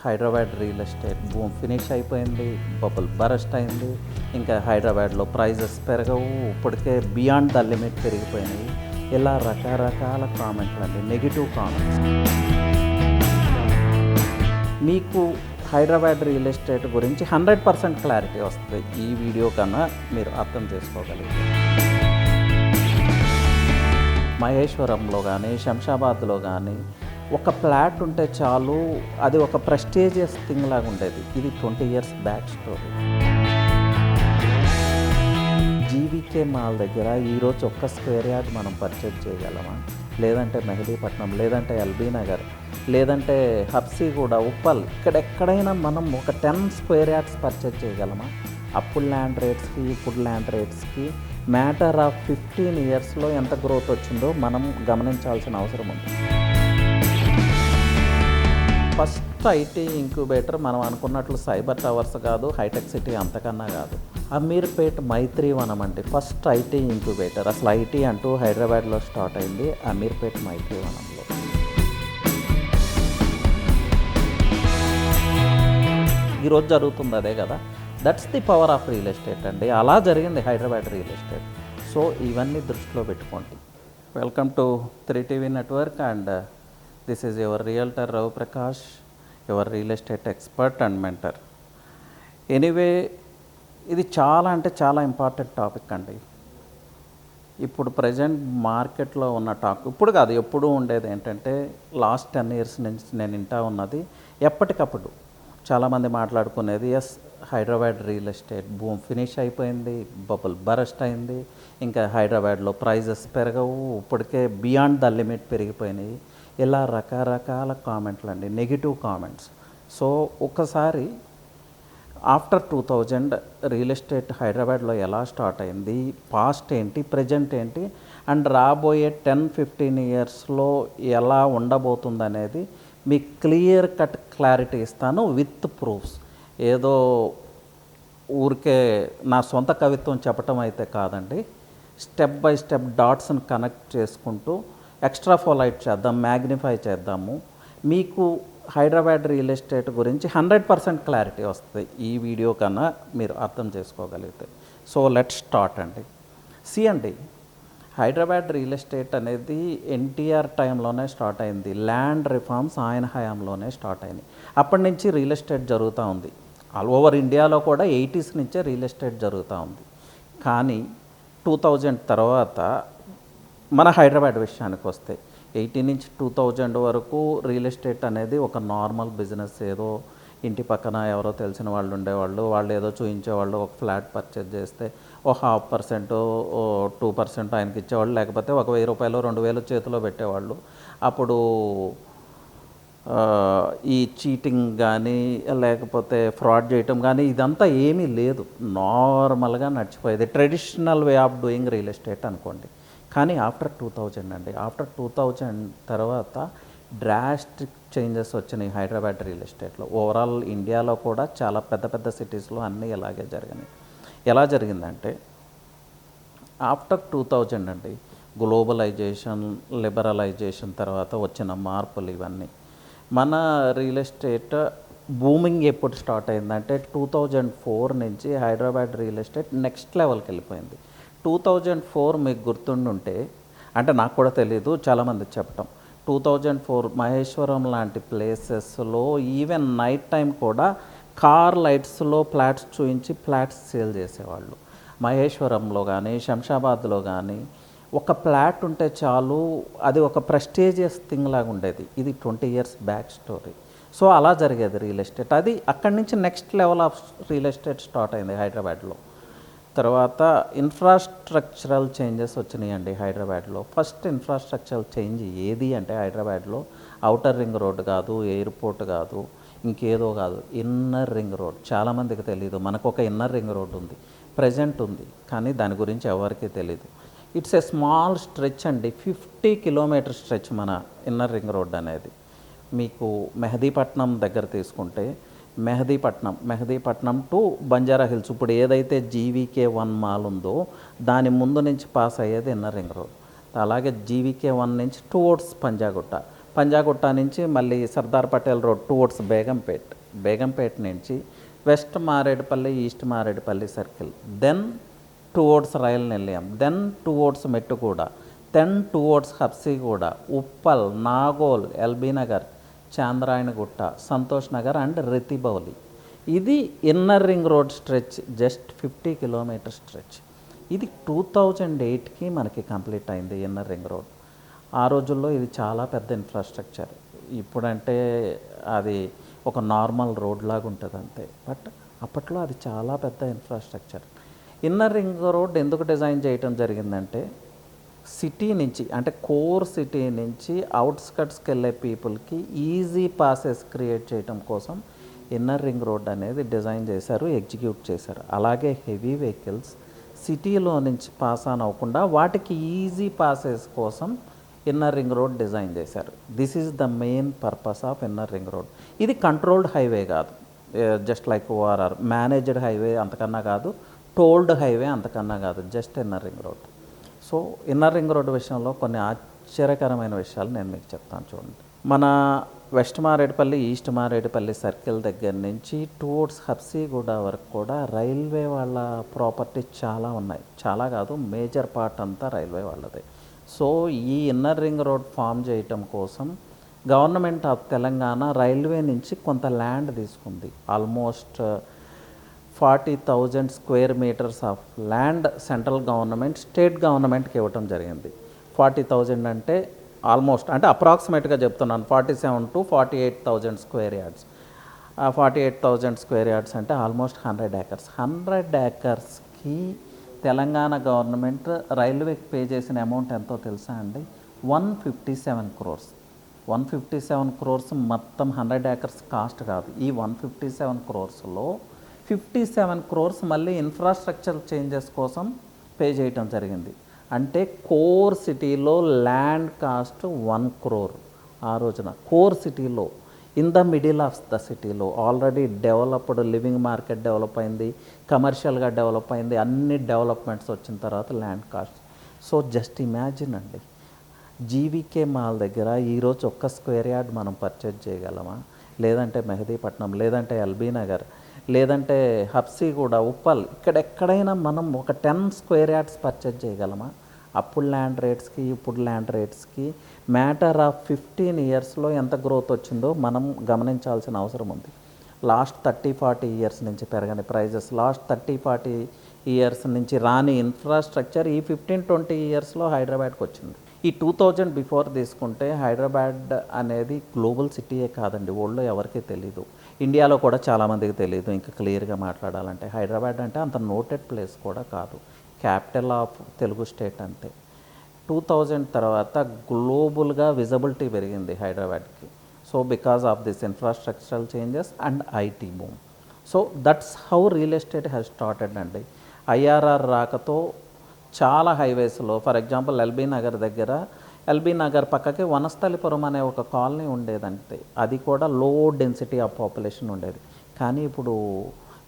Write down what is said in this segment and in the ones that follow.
Hyderabad real estate భూమి finish అయిపోయింది, bubble burst అయింది. ఇంకా హైదరాబాద్లో ప్రైజెస్ పెరగవు, ఇప్పటికే బియాండ్ ద లిమిట్ పెరిగిపోయినాయి. ఇలా రకరకాల కామెంట్లు అండి, నెగిటివ్ కామెంట్స్. మీకు హైదరాబాద్ రియల్ ఎస్టేట్ గురించి 100% క్లారిటీ వస్తుంది ఈ వీడియో కన్నా మీరు అర్థం చేసుకోగలిగితే. మహేశ్వరంలో కానీ శంషాబాద్లో కానీ ఒక ఫ్లాట్ ఉంటే చాలు, అది ఒక ప్రెస్టీజియస్ థింగ్ లాగా ఉండేది. ఇది 20 years back story. GVK mall దగ్గర ఈరోజు ఒక్క స్క్వేర్ యార్డ్ మనం పర్చేజ్ చేయగలమా? లేదంటే మెహదీపట్నం, లేదంటే ఎల్బీ నగర్, లేదంటే హబ్సీగూడ, ఉప్పల్, ఇక్కడెక్కడైనా మనం ఒక 10 స్క్వేర్ యార్డ్స్ పర్చేజ్ చేయగలమా? అప్పుడు ల్యాండ్ రేట్స్కి ఇప్పుడు ల్యాండ్ రేట్స్కి మ్యాటర్ ఆఫ్ 15 yearsలో ఎంత గ్రోత్ వచ్చిందో మనం గమనించాల్సిన అవసరం ఉంది. ఫస్ట్ ఐటీ ఇంక్యుబేటర్ మనం అనుకున్నట్లు సైబర్ టవర్స్ కాదు, హైటెక్ సిటీ అంతకన్నా కాదు, అమీర్పేట్ మైత్రీవనం అండి ఫస్ట్ ఐటీ ఇంక్యుబేటర్. అసలు ఐటీ అంటూ హైదరాబాద్లో స్టార్ట్ అయింది అమీర్పేట్ మైత్రీవనంలో. ఈరోజు జరుగుతుంది అదే కదా. That's the power of real estate అండి. అలా జరిగింది హైదరాబాద్ రియల్ ఎస్టేట్. సో ఇవన్నీ దృష్టిలో పెట్టుకోండి. Welcome to 3TV network and this is your realtor Ravi Prakash, your real estate expert and mentor. Anyway, ఇది చాలా అంటే చాలా ఇంపార్టెంట్ టాపిక్ అండి. ఇప్పుడు ప్రజెంట్ మార్కెట్లో ఉన్న టాక్, ఇప్పుడు కాదు ఎప్పుడూ ఉండేది ఏంటంటే, లాస్ట్ 10 years నుంచి నేను వింటా ఉన్నది, ఎప్పటికప్పుడు చాలామంది మాట్లాడుకునేది, ఎస్ హైదరాబాద్ రియల్ ఎస్టేట్ భూమి ఫినిష్ అయిపోయింది, బబుల్ బరస్ట్ అయింది, ఇంకా హైదరాబాద్లో ప్రైజెస్ పెరగవు, ఇప్పటికే బియాండ్ ద లిమిట్ పెరిగిపోయినాయి. ఇలా రకరకాల కామెంట్లు అండి, నెగిటివ్ కామెంట్స్. సో ఒకసారి ఆఫ్టర్ 2000 రియల్ ఎస్టేట్ హైదరాబాద్లో ఎలా స్టార్ట్ అయింది, పాస్ట్ ఏంటి, ప్రజెంట్ ఏంటి, అండ్ రాబోయే 10-15 yearsలో ఎలా ఉండబోతుంది అనేది మీకు క్లియర్ కట్ క్లారిటీ ఇస్తాను విత్ ప్రూఫ్స్. ఏదో ఊరికే నా సొంత కవిత్వం చెప్పటం అయితే కాదండి. స్టెప్ బై స్టెప్ డాట్స్ని కనెక్ట్ చేసుకుంటూ ఎక్స్ట్రాపోలైట్ చేద్దాం, మ్యాగ్నిఫై చేద్దాము. మీకు హైదరాబాద్ రియల్ ఎస్టేట్ గురించి 100% క్లారిటీ వస్తుంది ఈ వీడియో కన్నా మీరు అర్థం చేసుకోగలిగితే. సో లెట్స్ స్టార్ట్ అండి. అండి, హైదరాబాద్ రియల్ ఎస్టేట్ అనేది ఎన్టీఆర్ టైంలోనే స్టార్ట్ అయింది. ల్యాండ్ రిఫార్మ్స్ ఆయన హయాంలోనే స్టార్ట్ అయినాయి. అప్పటి నుంచి రియల్ ఎస్టేట్ జరుగుతూ ఉంది. ఆల్ ఓవర్ ఇండియాలో కూడా 80s నుంచే రియల్ ఎస్టేట్ జరుగుతూ ఉంది. కానీ 2000 తర్వాత మన హైదరాబాద్ విషయానికి వస్తే 80 నుంచి 2000 వరకు రియల్ ఎస్టేట్ అనేది ఒక నార్మల్ బిజినెస్. ఏదో ఇంటి పక్కన ఎవరో తెలిసిన వాళ్ళు ఉండేవాళ్ళు, వాళ్ళు ఏదో చూపించేవాళ్ళు, ఒక ఫ్లాట్ పర్చేజ్ చేస్తే ఓ 0.5% 2% ఆయనకి ఇచ్చేవాళ్ళు, లేకపోతే ఒక 1000 రూపాయలు 2000 చేతిలో పెట్టేవాళ్ళు. అప్పుడు ఈ చీటింగ్ కానీ లేకపోతే ఫ్రాడ్ చేయటం కానీ ఇదంతా ఏమీ లేదు, నార్మల్గా నడిచిపోయేది. Traditional way of doing real estate అనుకోండి. కానీ ఆఫ్టర్ 2000 అండి, ఆఫ్టర్ 2000 తర్వాత డ్రాస్టిక్ చేంజెస్ వచ్చినాయి హైదరాబాద్ రియల్ ఎస్టేట్లో. ఓవరాల్ ఇండియాలో కూడా చాలా పెద్ద పెద్ద సిటీస్లో అన్నీ ఇలాగే జరిగినాయి. ఎలా జరిగిందంటే, ఆఫ్టర్ 2000 అండి, గ్లోబలైజేషన్, లిబరలైజేషన్ తర్వాత వచ్చిన మార్పులు ఇవన్నీ. మన రియల్ ఎస్టేట్ బూమింగ్ ఎప్పుడు స్టార్ట్ అయిందంటే 2004 నుంచి హైదరాబాద్ రియల్ ఎస్టేట్ నెక్స్ట్ లెవెల్కి వెళ్ళిపోయింది. 2004 మీకు గుర్తుండుంటే, అంటే నాకు కూడా తెలియదు, చాలామంది చెప్పటం, 2004 మహేశ్వరం లాంటి ప్లేసెస్లో ఈవెన్ నైట్ టైం కూడా కార్ లైట్స్లో ఫ్లాట్స్ చూపించి ఫ్లాట్స్ సేల్ చేసేవాళ్ళు. మహేశ్వరంలో కానీ శంషాబాద్లో కానీ ఒక ఫ్లాట్ ఉంటే చాలు, అది ఒక ప్రెస్టీజియస్ థింగ్ లాగా ఉండేది. ఇది 20 years బ్యాక్ స్టోరీ. సో అలా జరిగేది రియల్ ఎస్టేట్. అది అక్కడి నుంచి next level of real estate start అయింది హైదరాబాద్లో. తర్వాత ఇన్ఫ్రాస్ట్రక్చరల్ చేంజెస్ వచ్చినాయండి హైదరాబాద్లో. ఫస్ట్ ఇన్ఫ్రాస్ట్రక్చరల్ చేంజ్ ఏది అంటే హైదరాబాద్లో ఔటర్ రింగ్ రోడ్ కాదు, ఎయిర్పోర్ట్ కాదు, ఇంకేదో కాదు, ఇన్నర్ రింగ్ రోడ్. చాలామందికి తెలియదు, మనకు ఒక ఇన్నర్ రింగ్ రోడ్ ఉంది, ప్రజెంట్ ఉంది, కానీ దాని గురించి ఎవరికీ తెలీదు. ఇట్స్ ఏ స్మాల్ స్ట్రెచ్ అండి, 50 kilometer స్ట్రెచ్ మన ఇన్నర్ రింగ్ రోడ్ అనేది. మీకు మెహదీపట్నం దగ్గర తీసుకుంటే మెహదీపట్నం టు బంజారా హిల్స్, ఇప్పుడు ఏదైతే GVK1 మాల్ ఉందో దాని ముందు నుంచి పాస్ అయ్యేది ఇన్నర్ రింగ్ రోడ్. అలాగే GVK1 నుంచి టువర్డ్స్ పంజాగుట్ట, పంజాగుట్ట నుంచి మళ్ళీ సర్దార్ పటేల్ రోడ్ టువర్డ్స్ బేగంపేట్ నుంచి west Marredpally, east Marredpally circle, then towards Rail Nilayam, then towards Mettuguda, then towards Habsiguda, Uppal, Nagole, LB Nagar, Chandrayangutta, Santosh Nagar and Rethibowli. ఇది inner ring road stretch, just 50 kilometre stretch. ఇది 2008కి మనకి కంప్లీట్ అయింది ఇన్నర్ రింగ్ రోడ్. ఆ రోజుల్లో ఇది చాలా పెద్ద ఇన్ఫ్రాస్ట్రక్చర్. ఇప్పుడంటే అది ఒక నార్మల్ రోడ్ లాగా ఉంటుంది అంతే, బట్ అప్పట్లో అది చాలా పెద్ద ఇన్ఫ్రాస్ట్రక్చర్. ఇన్నర్ రింగ్ రోడ్ ఎందుకు డిజైన్ చేయటం జరిగిందంటే సిటీ నుంచి, అంటే కోర్ సిటీ నుంచి అవుట్స్కట్స్కి వెళ్ళే పీపుల్కి ఈజీ పాసెస్ క్రియేట్ చేయటం కోసం ఇన్నర్ రింగ్ రోడ్ అనేది డిజైన్ చేశారు, ఎగ్జిక్యూట్ చేశారు. అలాగే హెవీ వెహికల్స్ సిటీలో నుంచి పాస్ ఆన్ అవ్వకుండా వాటికి ఈజీ పాసెస్ కోసం ఇన్నర్ రింగ్ రోడ్ డిజైన్ చేశారు. This is the main purpose of inner ring road. ఇది కంట్రోల్డ్ హైవే కాదు, just like ORR managed highway అంతకన్నా కాదు, టోల్డ్ హైవే అంతకన్నా కాదు, just inner ring road. So inner ring road విషయంలో కొన్ని ఆశ్చర్యకరమైన విషయాలు నేను మీకు చెప్తాను చూడండి. మన west Marredpally, east Marredpally circle దగ్గర నుంచి టువర్డ్స్ హబ్సిగూడ వరకు కూడా రైల్వే వాళ్ళ ప్రాపర్టీ చాలా ఉన్నాయి. చాలా కాదు, మేజర్ పార్ట్ అంతా రైల్వే వాళ్ళదే. సో ఈ ఇన్నర్ రింగ్ రోడ్ ఫామ్ చేయటం కోసం గవర్నమెంట్ ఆఫ్ తెలంగాణ రైల్వే నుంచి కొంత ల్యాండ్ తీసుకుంది. Almost 40,000 square meters of land central government state గవర్నమెంట్కి ఇవ్వటం జరిగింది. 40,000 అంటే ఆల్మోస్ట్, అంటే అప్రాక్సిమేట్గా చెప్తున్నాను, 47 to 48,000 square yards. 48,000 square yards అంటే ఆల్మోస్ట్ 100 acres. 100 acresకి తెలంగాణ గవర్నమెంట్ రైల్వేకి పే చేసిన అమౌంట్ ఎంతో తెలుసా అండి? 157 crores. 157 crores మొత్తం 100 acres కాస్ట్ కాదు. ఈ 157 crores-లో 57 crores మళ్ళీ ఇన్ఫ్రాస్ట్రక్చర్ చేంజెస్ కోసం పే చేయటం జరిగింది. అంటే కోర్ సిటీలో ల్యాండ్ కాస్ట్ 1 crore ఆ రోజున. కోర్ సిటీలో, in the middle of the సిటీలో, already developed living market develop అయింది, కమర్షియల్గా డెవలప్ అయింది, అన్ని డెవలప్మెంట్స్ వచ్చిన తర్వాత land cost. So just imagine అండి, జీవీకే మాల్ దగ్గర ఈరోజు ఒక్క స్క్వేర్ యార్డ్ మనం పర్చేజ్ చేయగలమా? లేదంటే మెహదీపట్నం, లేదంటే ఎల్బీ నగర్, లేదంటే హబ్సిగూడ, ఉప్పల్, ఇక్కడెక్కడైనా మనం ఒక 10 స్క్వేర్ యార్డ్స్ పర్చేజ్ చేయగలమా? అప్పుడు ల్యాండ్ రేట్స్కి ఇప్పుడు ల్యాండ్ రేట్స్కి మ్యాటర్ ఆఫ్ 15 yearsలో ఎంత గ్రోత్ వచ్చిందో మనం గమనించాల్సిన అవసరం ఉంది. లాస్ట్ 30-40 years నుంచి పెరగని ప్రైజెస్, లాస్ట్ 30-40 years నుంచి రాని ఇన్ఫ్రాస్ట్రక్చర్ ఈ 15-20 yearsలో హైదరాబాద్కి వచ్చింది. ఈ 2000 బిఫోర్ తీసుకుంటే హైదరాబాద్ అనేది గ్లోబల్ సిటీయే కాదండి, వరల్డ్లో ఎవరికీ తెలీదు, ఇండియాలో కూడా చాలామందికి తెలియదు. ఇంకా క్లియర్గా మాట్లాడాలంటే హైదరాబాద్ అంటే అంత నోటెడ్ ప్లేస్ కూడా కాదు, క్యాపిటల్ ఆఫ్ తెలుగు స్టేట్ అంతే. 2000 తర్వాత గ్లోబల్గా విజిబిలిటీ పెరిగింది హైదరాబాద్కి. So because of this infrastructural changes and IT boom. So that's how real estate has started అండి. ఐఆర్ఆర్ రాకతో చాలా హైవేస్లో, ఫర్ ఎగ్జాంపుల్ ఎల్బీ నగర్ దగ్గర, ఎల్బీ నగర్ పక్కకి వనస్థలిపురం అనే ఒక కాలనీ ఉండేదంటే అది కూడా లో డెన్సిటీ ఆఫ్ పాపులేషన్ ఉండేది. కానీ ఇప్పుడు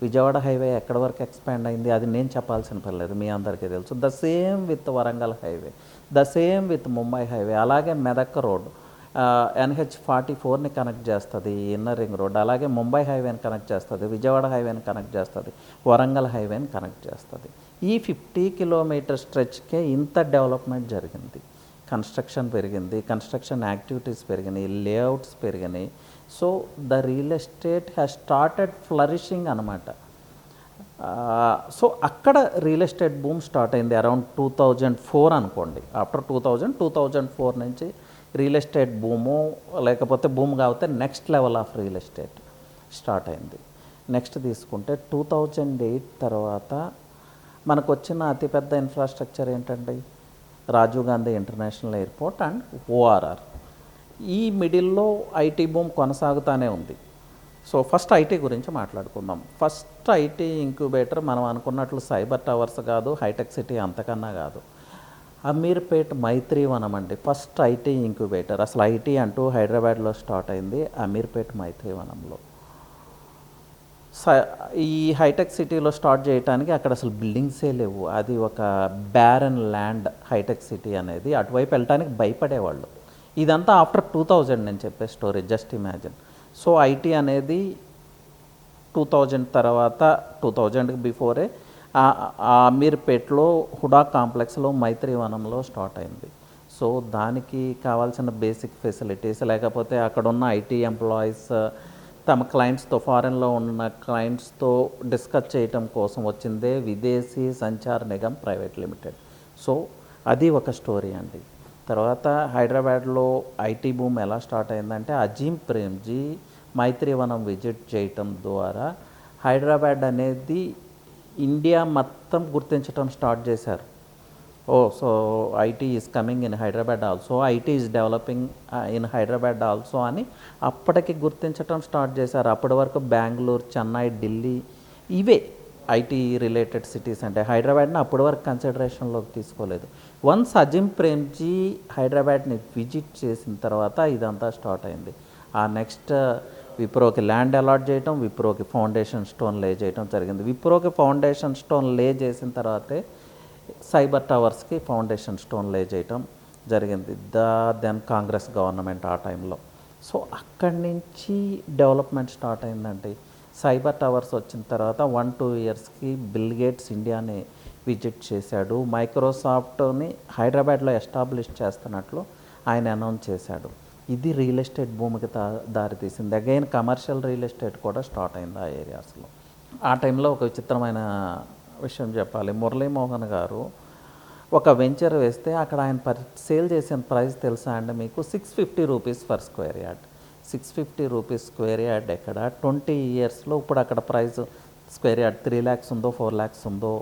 విజయవాడ హైవే ఎక్కడి వరకు ఎక్స్పాండ్ అయింది అది నేను చెప్పాల్సిన పర్లేదు, మీ అందరికీ తెలుసు. The same with Warangal highway, the same with Mumbai highway, అలాగే మెదక్ రోడ్ NH44ని కనెక్ట్ చేస్తుంది ఇన్నర్ రింగ్ రోడ్, అలాగే ముంబై హైవేని కనెక్ట్ చేస్తుంది, విజయవాడ హైవేని కనెక్ట్ చేస్తుంది, వరంగల్ హైవేని కనెక్ట్ చేస్తుంది. ఈ 50 kilometer స్ట్రెచ్కే ఇంత డెవలప్మెంట్ జరిగింది. కన్స్ట్రక్షన్ పెరిగింది, కన్స్ట్రక్షన్ యాక్టివిటీస్ పెరిగినాయి, లేఅవుట్స్ పెరిగినాయి. So the real estate has started flourishing అనమాట. సో అక్కడ రియల్ ఎస్టేట్ బూమ్ స్టార్ట్ అయింది అరౌండ్ 2004 అనుకోండి. ఆఫ్టర్ 2004 నుంచి రియల్ ఎస్టేట్ బూము, లేకపోతే బూమ్ కాకపోతే next level of real estate start అయింది. నెక్స్ట్ తీసుకుంటే 2008 తర్వాత మనకు వచ్చిన అతిపెద్ద ఇన్ఫ్రాస్ట్రక్చర్ ఏంటండి? Rajiv Gandhi international airport and ORR. ఈ మిడిల్లో ఐటీ బూమ్ కొనసాగుతూనే ఉంది. సో ఫస్ట్ ఐటీ గురించి మాట్లాడుకుందాం. ఫస్ట్ ఐటీ ఇంక్యుబేటర్ మనం అనుకున్నట్లు సైబర్ టవర్స్ కాదు, హైటెక్ సిటీ అంతకన్నా కాదు, అమీర్పేట్ మైత్రీవనం అండి ఫస్ట్ ఐటీ ఇంక్యుబేటర్. అసలు ఐటీ అంటూ హైదరాబాద్లో స్టార్ట్ అయింది అమీర్పేట్ మైత్రీవనంలో. ఈ హైటెక్ సిటీలో స్టార్ట్ చేయడానికి అక్కడ అసలు బిల్డింగ్సే లేవు, అది ఒక బ్యారన్ ల్యాండ్ హైటెక్ సిటీ అనేది. అటువైపు వెళ్ళటానికి భయపడేవాళ్ళు. ఇదంతా ఆఫ్టర్ 2000 నేను చెప్పే story, just imagine. So IT అనేది 2000 తర్వాత, 2000కి బిఫోరే అమీర్పేట్లో హుడా కాంప్లెక్స్లో మైత్రివనంలో స్టార్ట్ అయింది. సో దానికి కావాల్సిన బేసిక్ ఫెసిలిటీస్, లేకపోతే అక్కడ ఉన్న ఐటీ ఎంప్లాయీస్ తమ క్లయింట్స్తో, ఫారెన్లో ఉన్న క్లయింట్స్తో డిస్కస్ చేయటం కోసం వచ్చిందే విదేశీ Sanchar Nigam private limited. So అది ఒక స్టోరీ అండి. తర్వాత హైదరాబాద్లో ఐటీ బూమ్ ఎలా స్టార్ట్ అయిందంటే, అజీం ప్రేమ్జీ మైత్రివనం విజిట్ చేయటం ద్వారా హైదరాబాద్ అనేది ఇండియా మొత్తం గుర్తించడం స్టార్ట్ చేశారు. So IT is coming in Hyderabad also, IT is developing in Hyderabad also అని అప్పటికి గుర్తించడం స్టార్ట్ చేశారు. అప్పటి వరకు బెంగళూరు, చెన్నై, ఢిల్లీ ఇవే ఐటీ రిలేటెడ్ సిటీస్. అంటే హైదరాబాద్ని అప్పటి వరకు కన్సిడరేషన్లోకి తీసుకోలేదు. వన్స్ అజిమ్ ప్రేమ్జీ హైదరాబాద్ని విజిట్ చేసిన తర్వాత ఇదంతా స్టార్ట్ అయింది. ఆ నెక్స్ట్ విప్రోకి ల్యాండ్ అలాట్ చేయటం, విప్రోకి ఫౌండేషన్ స్టోన్ లే చేయటం జరిగింది. విప్రోకి ఫౌండేషన్ స్టోన్ లే చేసిన తర్వాతే సైబర్ టవర్స్కి ఫౌండేషన్ స్టోన్ లే చేయటం జరిగింది. దెన్ కాంగ్రెస్ గవర్నమెంట్ ఆ టైంలో. సో అక్కడి నుంచి డెవలప్మెంట్ స్టార్ట్ అయిందండి. సైబర్ టవర్స్ వచ్చిన తర్వాత 1-2 ఇయర్స్కి బిల్ గేట్స్ ఇండియాని విజిట్ చేశాడు. మైక్రోసాఫ్ట్ని హైదరాబాద్లో ఎస్టాబ్లిష్ చేస్తున్నట్లు ఆయన అనౌన్స్ చేశాడు. ఇది రియల్ ఎస్టేట్ భూమికి దారితీసింది. అగైన్ కమర్షియల్ రియల్ ఎస్టేట్ కూడా స్టార్ట్ అయింది ఆ ఏరియాస్లో. ఆ టైంలో ఒక విచిత్రమైన విషయం చెప్పాలి. మురళీమోహన్ గారు ఒక వెంచర్ వేస్తే అక్కడ ఆయన సేల్ చేసిన ప్రైస్ తెలుసా అండి మీకు? 650 rupees for square yard. 650 rupees square yard ఎక్కడ 20 ఇయర్స్లో ఇప్పుడు అక్కడ ప్రైస్ స్క్వేర్ యార్డ్ 3 lakhs ఉందో 4 lakhs ఉందో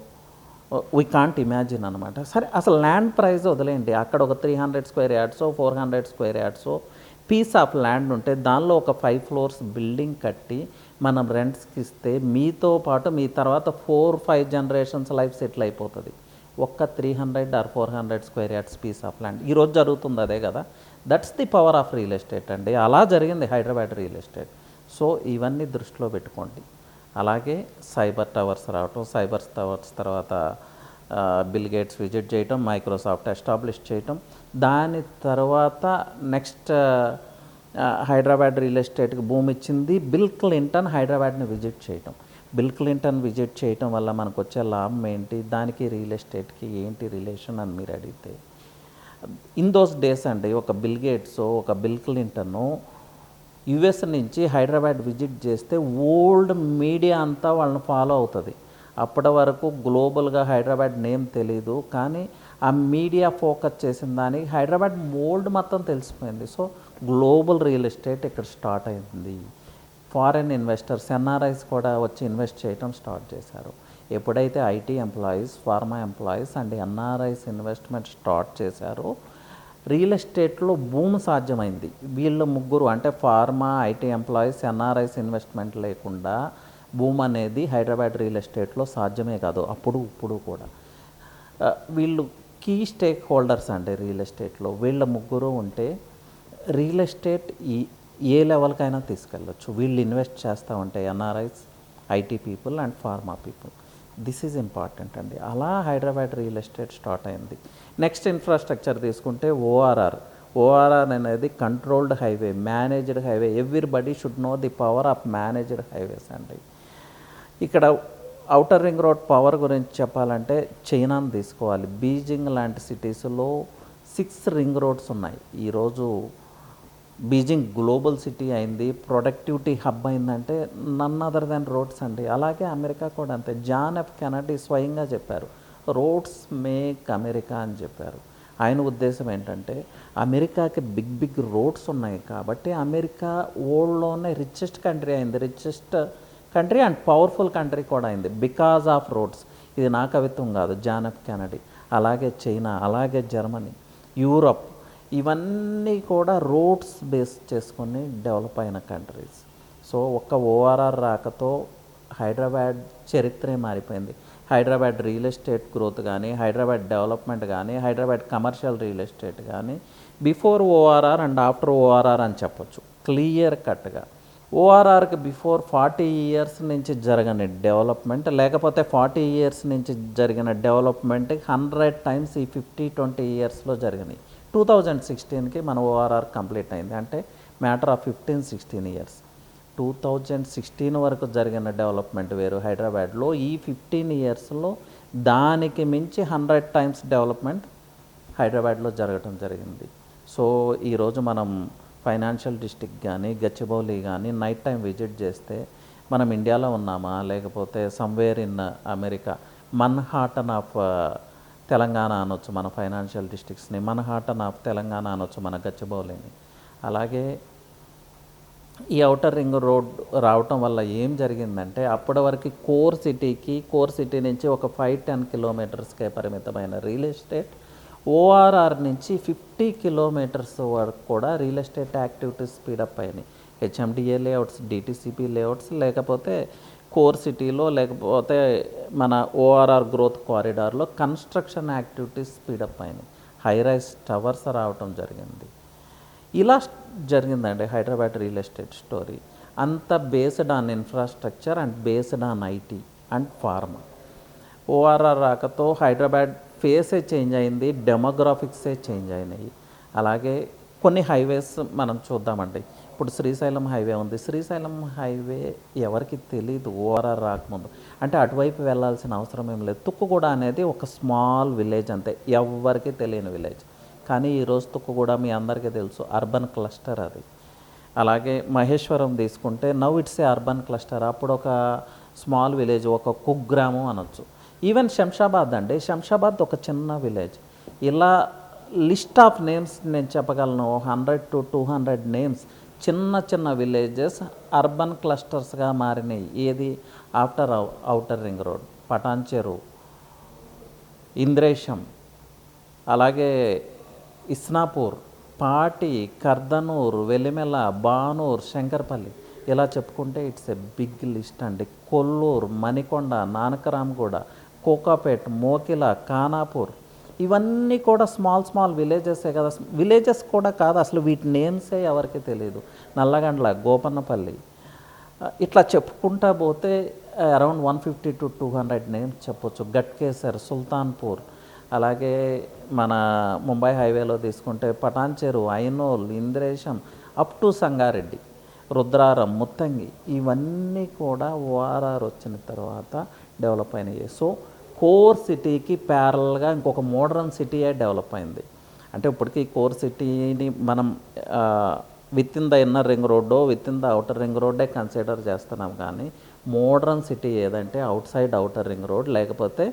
వీ కాంట్ ఇమాజిన్ అనమాట. సరే అసలు ల్యాండ్ ప్రైస్ వదిలేయండి, అక్కడ ఒక 300 స్క్వేర్ యార్డ్సో 400 స్క్వేర్ యార్డ్సో పీస్ ఆఫ్ ల్యాండ్ ఉంటే దానిలో ఒక 5 floors బిల్డింగ్ కట్టి మనం రెంట్స్కి ఇస్తే మీతో పాటు మీ తర్వాత 4-5 generations లైఫ్ సెటిల్ అయిపోతుంది. ఒక్క 300 or 400 square yards piece of land. ఈరోజు జరుగుతుంది అదే కదా. That's the power of real estate అండి. అలా జరిగింది హైదరాబాద్ రియల్ ఎస్టేట్. సో ఇవన్నీ దృష్టిలో పెట్టుకోండి. అలాగే సైబర్ టవర్స్ రావటం, సైబర్ టవర్స్ తర్వాత బిల్ గేట్స్ విజిట్ చేయటం, మైక్రోసాఫ్ట్ ఎస్టాబ్లిష్ చేయటం, దాని తర్వాత నెక్స్ట్ హైదరాబాద్ రియల్ ఎస్టేట్కి భూమి ఇచ్చింది బిల్ క్లింటన్ హైదరాబాద్ని విజిట్ చేయటం. బిల్ క్లింటన్ విజిట్ చేయటం వల్ల మనకు వచ్చే లాభం ఏంటి, దానికి రియల్ ఎస్టేట్కి ఏంటి రిలేషన్ అని మీరు అడిగితే, ఇన్ దోస్ డేస్ అండి ఒక బిల్ గేట్స్, ఒక బిల్ క్లింటన్ యుఎస్ నుంచి హైదరాబాద్ విజిట్ చేస్తే ఓల్డ్ మీడియా అంతా వాళ్ళని ఫాలో అవుతుంది. అప్పటి వరకు గ్లోబల్గా హైదరాబాద్ నేమ్ తెలీదు, కానీ ఆ మీడియా ఫోకస్ చేసిన దానికి హైదరాబాద్ ఓల్డ్ మొత్తం తెలిసిపోయింది. సో గ్లోబల్ రియల్ ఎస్టేట్ ఇక్కడ స్టార్ట్ అయింది. ఫారెన్ ఇన్వెస్టర్స్, ఎన్ఆర్ఐస్ కూడా వచ్చి ఇన్వెస్ట్ చేయడం స్టార్ట్ చేశారు. ఎప్పుడైతే IT employees, pharma employees and NRIs investment start చేశారో రియల్ ఎస్టేట్లో భూమి సాధ్యమైంది. వీళ్ళు ముగ్గురు అంటే pharma, IT employees, NRIs investment లేకుండా భూమి అనేది హైదరాబాద్ రియల్ ఎస్టేట్లో సాధ్యమే కాదు. అప్పుడు ఇప్పుడు కూడా వీళ్ళు కీ స్టేక్ హోల్డర్స్ అంటే రియల్ ఎస్టేట్లో వీళ్ళ ముగ్గురు ఉంటే రియల్ ఎస్టేట్ ఏ లెవెల్కైనా తీసుకెళ్ళచ్చు. వీళ్ళు ఇన్వెస్ట్ చేస్తూ ఉంటే NRIs, IT people and pharma people. This is important అండి. అలా హైదరాబాద్ రియల్ ఎస్టేట్ స్టార్ట్ అయింది. నెక్స్ట్ ఇన్ఫ్రాస్ట్రక్చర్ తీసుకుంటే ఓఆర్ఆర్ అనేది controlled highway, managed highway. Everybody should know the power of managed highways అండి. ఇక్కడ ఔటర్ రింగ్ రోడ్ పవర్ గురించి చెప్పాలంటే చైనాను తీసుకోవాలి. బీజింగ్ లాంటి సిటీస్లో 6 రింగ్ రోడ్స్ ఉన్నాయి. ఈరోజు బీజింగ్ గ్లోబల్ సిటీ అయింది, ప్రొడక్టివిటీ హబ్ అయిందంటే నన్ అదర్ దెన్ రోడ్స్ అండి. అలాగే అమెరికా కూడా అంతే. జాన్ ఎఫ్ కెనడీ స్వయంగా చెప్పారు, రోడ్స్ మేక్ అమెరికా అని చెప్పారు. ఆయన ఉద్దేశం ఏంటంటే అమెరికాకి బిగ్ రోడ్స్ ఉన్నాయి కాబట్టి అమెరికా వరల్డ్లోనే రిచెస్ట్ కంట్రీ అయింది, richest country and powerful country కూడా అయింది బికాజ్ ఆఫ్ రోడ్స్. ఇది నా కవిత్వం కాదు, జాన్ ఎఫ్ కెనడీ. అలాగే చైనా, అలాగే జర్మనీ, యూరప్, ఇవన్నీ కూడా రోడ్స్ బేస్ చేసుకొని డెవలప్ అయిన కంట్రీస్. సో ఒక్క ఓఆర్ఆర్ రాకతో హైదరాబాద్ చరిత్రే మారిపోయింది. హైదరాబాద్ రియల్ ఎస్టేట్ గ్రోత్ కానీ, హైదరాబాద్ డెవలప్మెంట్ కానీ, హైదరాబాద్ కమర్షియల్ రియల్ ఎస్టేట్ కానీ before ORR and after ORR అని చెప్పొచ్చు క్లియర్ కట్గా. ఓఆర్ఆర్కి బిఫోర్ 40 years నుంచి జరగని డెవలప్మెంట్, లేకపోతే 40 years నుంచి జరిగిన డెవలప్మెంట్ 100 times ఈ 50-20 yearsలో జరిగినాయి. 2016కి మన ఓఆర్ఆర్ కంప్లీట్ అయింది. అంటే మ్యాటర్ ఆఫ్ 15-16 ఇయర్స్. 2016 వరకు జరిగిన డెవలప్మెంట్ వేరు హైదరాబాద్లో. ఈ 15 ఇయర్స్లో దానికి మించి 100 టైమ్స్ డెవలప్మెంట్ హైదరాబాద్లో జరగటం జరిగింది. సో ఈరోజు మనం ఫైనాన్షియల్ డిస్ట్రిక్ట్ కానీ గచ్చిబౌలి కానీ నైట్ టైం విజిట్ చేస్తే మనం ఇండియాలో ఉన్నామా లేకపోతే somewhere in America, Manhattan of Telangana అనొచ్చు మన ఫైనాన్షియల్ డిస్ట్రిక్ట్స్ని, మన్హాటన్ ఆఫ్ తెలంగాణ అనొచ్చు మన గచ్చిబౌలిని. అలాగే ఈ ఔటర్ రింగ్ రోడ్ రావటం వల్ల ఏం జరిగిందంటే అప్పటి వరకు కోర్ సిటీ నుంచి ఒక 5-10 కిలోమీటర్స్కే పరిమితమైన రియల్ ఎస్టేట్ ఓఆర్ఆర్ నుంచి 50 కిలోమీటర్స్ వరకు కూడా రియల్ ఎస్టేట్ యాక్టివిటీస్ స్పీడప్ అయినాయి. హెచ్ఎండిఏ లేఅవుట్స్, డిటిసిపి లేఅవుట్స్, లేకపోతే కోర్ సిటీలో, లేకపోతే మన ఓఆర్ఆర్ గ్రోత్ కారిడార్లో కన్స్ట్రక్షన్ యాక్టివిటీస్ స్పీడప్ అయినాయి. హై రైజ్ టవర్స్ రావటం జరిగింది. ఇలా జరిగిందండి హైదరాబాద్ రియల్ ఎస్టేట్ స్టోరీ. అంత based on infrastructure and based on IT and pharma. ORR రాకతో హైదరాబాద్ ఫేసే చేంజ్ అయింది, డెమోగ్రాఫిక్సే చేంజ్ అయినాయి. అలాగే కొన్ని హైవేస్ మనం చూద్దామండి. ఇప్పుడు శ్రీశైలం హైవే ఉంది. శ్రీశైలం హైవే ఎవరికి తెలియదు ఓఆర్ఆర్ రాకముందు. అంటే అటువైపు వెళ్ళాల్సిన అవసరం ఏం లేదు. తుక్కుగూడ అనేది ఒక స్మాల్ విలేజ్ అంతే, ఎవరికి తెలియని విలేజ్. కానీ ఈరోజు తుక్కుగూడ మీ అందరికీ తెలుసు, అర్బన్ క్లస్టర్ అది. అలాగే మహేశ్వరం తీసుకుంటే now it's a urban cluster. అప్పుడు ఒక స్మాల్ విలేజ్, ఒక కుగ్రామం అనొచ్చు. ఈవెన్ శంషాబాద్ అండి, శంషాబాద్ ఒక చిన్న విలేజ్. ఇలా లిస్ట్ ఆఫ్ నేమ్స్ నేను చెప్పగలను, 100 to 200 నేమ్స్. చిన్న చిన్న విలేజెస్ అర్బన్ క్లస్టర్స్గా మారినాయి. ఏది after outer ring road. Patancheru, Indresham, అలాగే ఇస్నాపూర్, పాటి, కర్దనూర్, వెలిమెల, బానూర్, శంకర్పల్లి, ఇలా చెప్పుకుంటే ఇట్స్ ఎ బిగ్ లిస్ట్ అండి. కొల్లూరు, మణికొండ, నానకరామ్గూడ, కోకాపేట్, మోకిల, ఖానాపూర్, ఇవన్నీ కూడా స్మాల్ విలేజెసే కదా. విలేజెస్ కూడా కాదు అసలు, వీటి నేమ్సే ఎవరికి తెలియదు. నల్లగండ్ల, గోపన్నపల్లి, ఇట్లా చెప్పుకుంటా పోతే అరౌండ్ 150 to 200 నేమ్స్ చెప్పొచ్చు. గట్కేసర్, సుల్తాన్పూర్, అలాగే మన ముంబై హైవేలో తీసుకుంటే పటాన్చెరు, ఐనోల్, ఇంద్రేశం, అప్ టు సంగారెడ్డి, రుద్రారం, ముత్తంగి, ఇవన్నీ కూడా ఓఆర్ఆర్ వచ్చిన తర్వాత డెవలప్ అయినాయి. సో కోర్ సిటీకి ప్యారల్గా ఇంకొక మోడర్న్ సిటీయే డెవలప్ అయింది. అంటే ఇప్పటికీ కోర్ సిటీని మనం within the inner ring రోడ్డో within the outer ring రోడ్డే కన్సిడర్ చేస్తున్నాం. కానీ మోడర్న్ సిటీ ఏదంటే outside outer ring road, లేకపోతే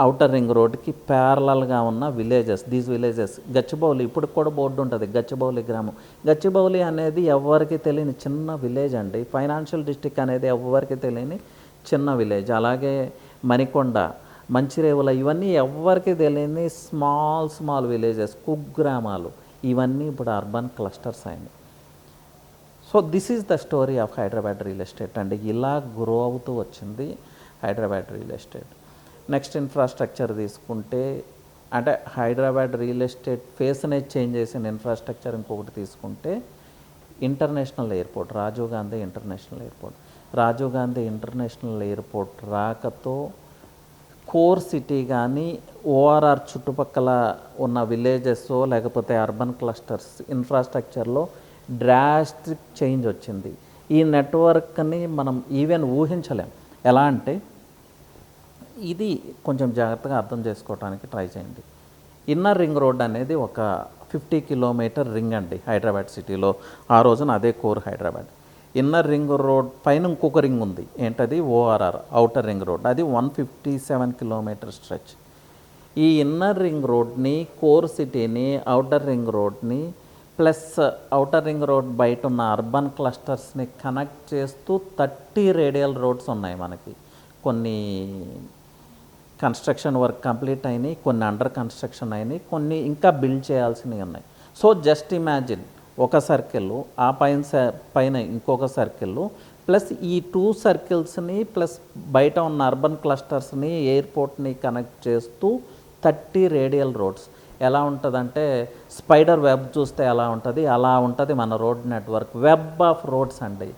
అవుటర్ రింగ్ రోడ్కి ప్యారలల్గా ఉన్న విలేజెస్. దీస్ విలేజెస్ గచ్చిబౌలి, ఇప్పుడు కూడా బోర్డు ఉంటుంది గచ్చిబౌలి గ్రామం. గచ్చిబౌలి అనేది ఎవరికి తెలియని చిన్న విలేజ్ అండి. ఫైనాన్షియల్ డిస్ట్రిక్ట్ అనేది ఎవరికి తెలియని చిన్న విలేజ్. అలాగే మణికొండ, మంచిరేవుల, ఇవన్నీ ఎవరికి తెలియని స్మాల్ విలేజెస్, కుగ్రామాలు, ఇవన్నీ ఇప్పుడు అర్బన్ క్లస్టర్స్ అయినాయి. So this is the story of Hyderabad real estate అండి. ఇలా గ్రో అవుతూ వచ్చింది Hyderabad real estate. Next infrastructure తీసుకుంటే, అంటే హైదరాబాద్ రియల్ ఎస్టేట్ ఫేస్నే చేంజ్ చేసిన ఇన్ఫ్రాస్ట్రక్చర్ ఇంకొకటి తీసుకుంటే international airport, Rajiv Gandhi international airport. Rajiv Gandhi international airport రాకతో కోర్ సిటీ కానీ ఓఆర్ఆర్ చుట్టుపక్కల ఉన్న విలేజెస్ లేకపోతే అర్బన్ క్లస్టర్స్ ఇన్ఫ్రాస్ట్రక్చర్లో డ్రాస్టిక్ చేంజ్ వచ్చింది. ఈ నెట్వర్క్ని మనం ఈవెన్ ఊహించలేం. ఎలా అంటే ఇది కొంచెం జాగ్రత్తగా అర్థం చేసుకోవడానికి ట్రై చేయండి. ఇన్నర్ రింగ్ రోడ్ అనేది ఒక 50 కిలోమీటర్ రింగ్ అండి హైదరాబాద్ సిటీలో. ఆ రోజున అదే core Hyderabad. Inner ring road పైన ఇంకొక రింగ్ ఉంది, ఏంటది ఓఆర్ఆర్ అవుటర్ రింగ్ రోడ్. అది 157 కిలోమీటర్ స్ట్రెచ్. ఈ ఇన్నర్ రింగ్ రోడ్ని, కోర్ సిటీని, అవుటర్ రింగ్ రోడ్ని ప్లస్ అవుటర్ రింగ్ రోడ్ బయట ఉన్న అర్బన్ క్లస్టర్స్ని కనెక్ట్ చేస్తూ 30 రేడియల్ రోడ్స్ ఉన్నాయి మనకి. కొన్ని కన్స్ట్రక్షన్ వర్క్ కంప్లీట్ అయినాయి, కొన్ని అండర్ కన్స్ట్రక్షన్ అయినాయి, కొన్ని ఇంకా బిల్డ్ చేయాల్సినవి ఉన్నాయి. సో జస్ట్ ఇమాజిన్, ఒక సర్కిల్, ఆ పైన ఇంకొక సర్కిల్, ప్లస్ ఈ 2 సర్కిల్స్ని ప్లస్ బయట ఉన్న అర్బన్ క్లస్టర్స్ని, ఎయిర్పోర్ట్ని కనెక్ట్ చేస్తూ 30 రేడియల్ రోడ్స్. ఎలా ఉంటుందంటే స్పైడర్ వెబ్ చూస్తే ఎలా ఉంటుంది, అలా ఉంటుంది మన road network. Web of roads అండి.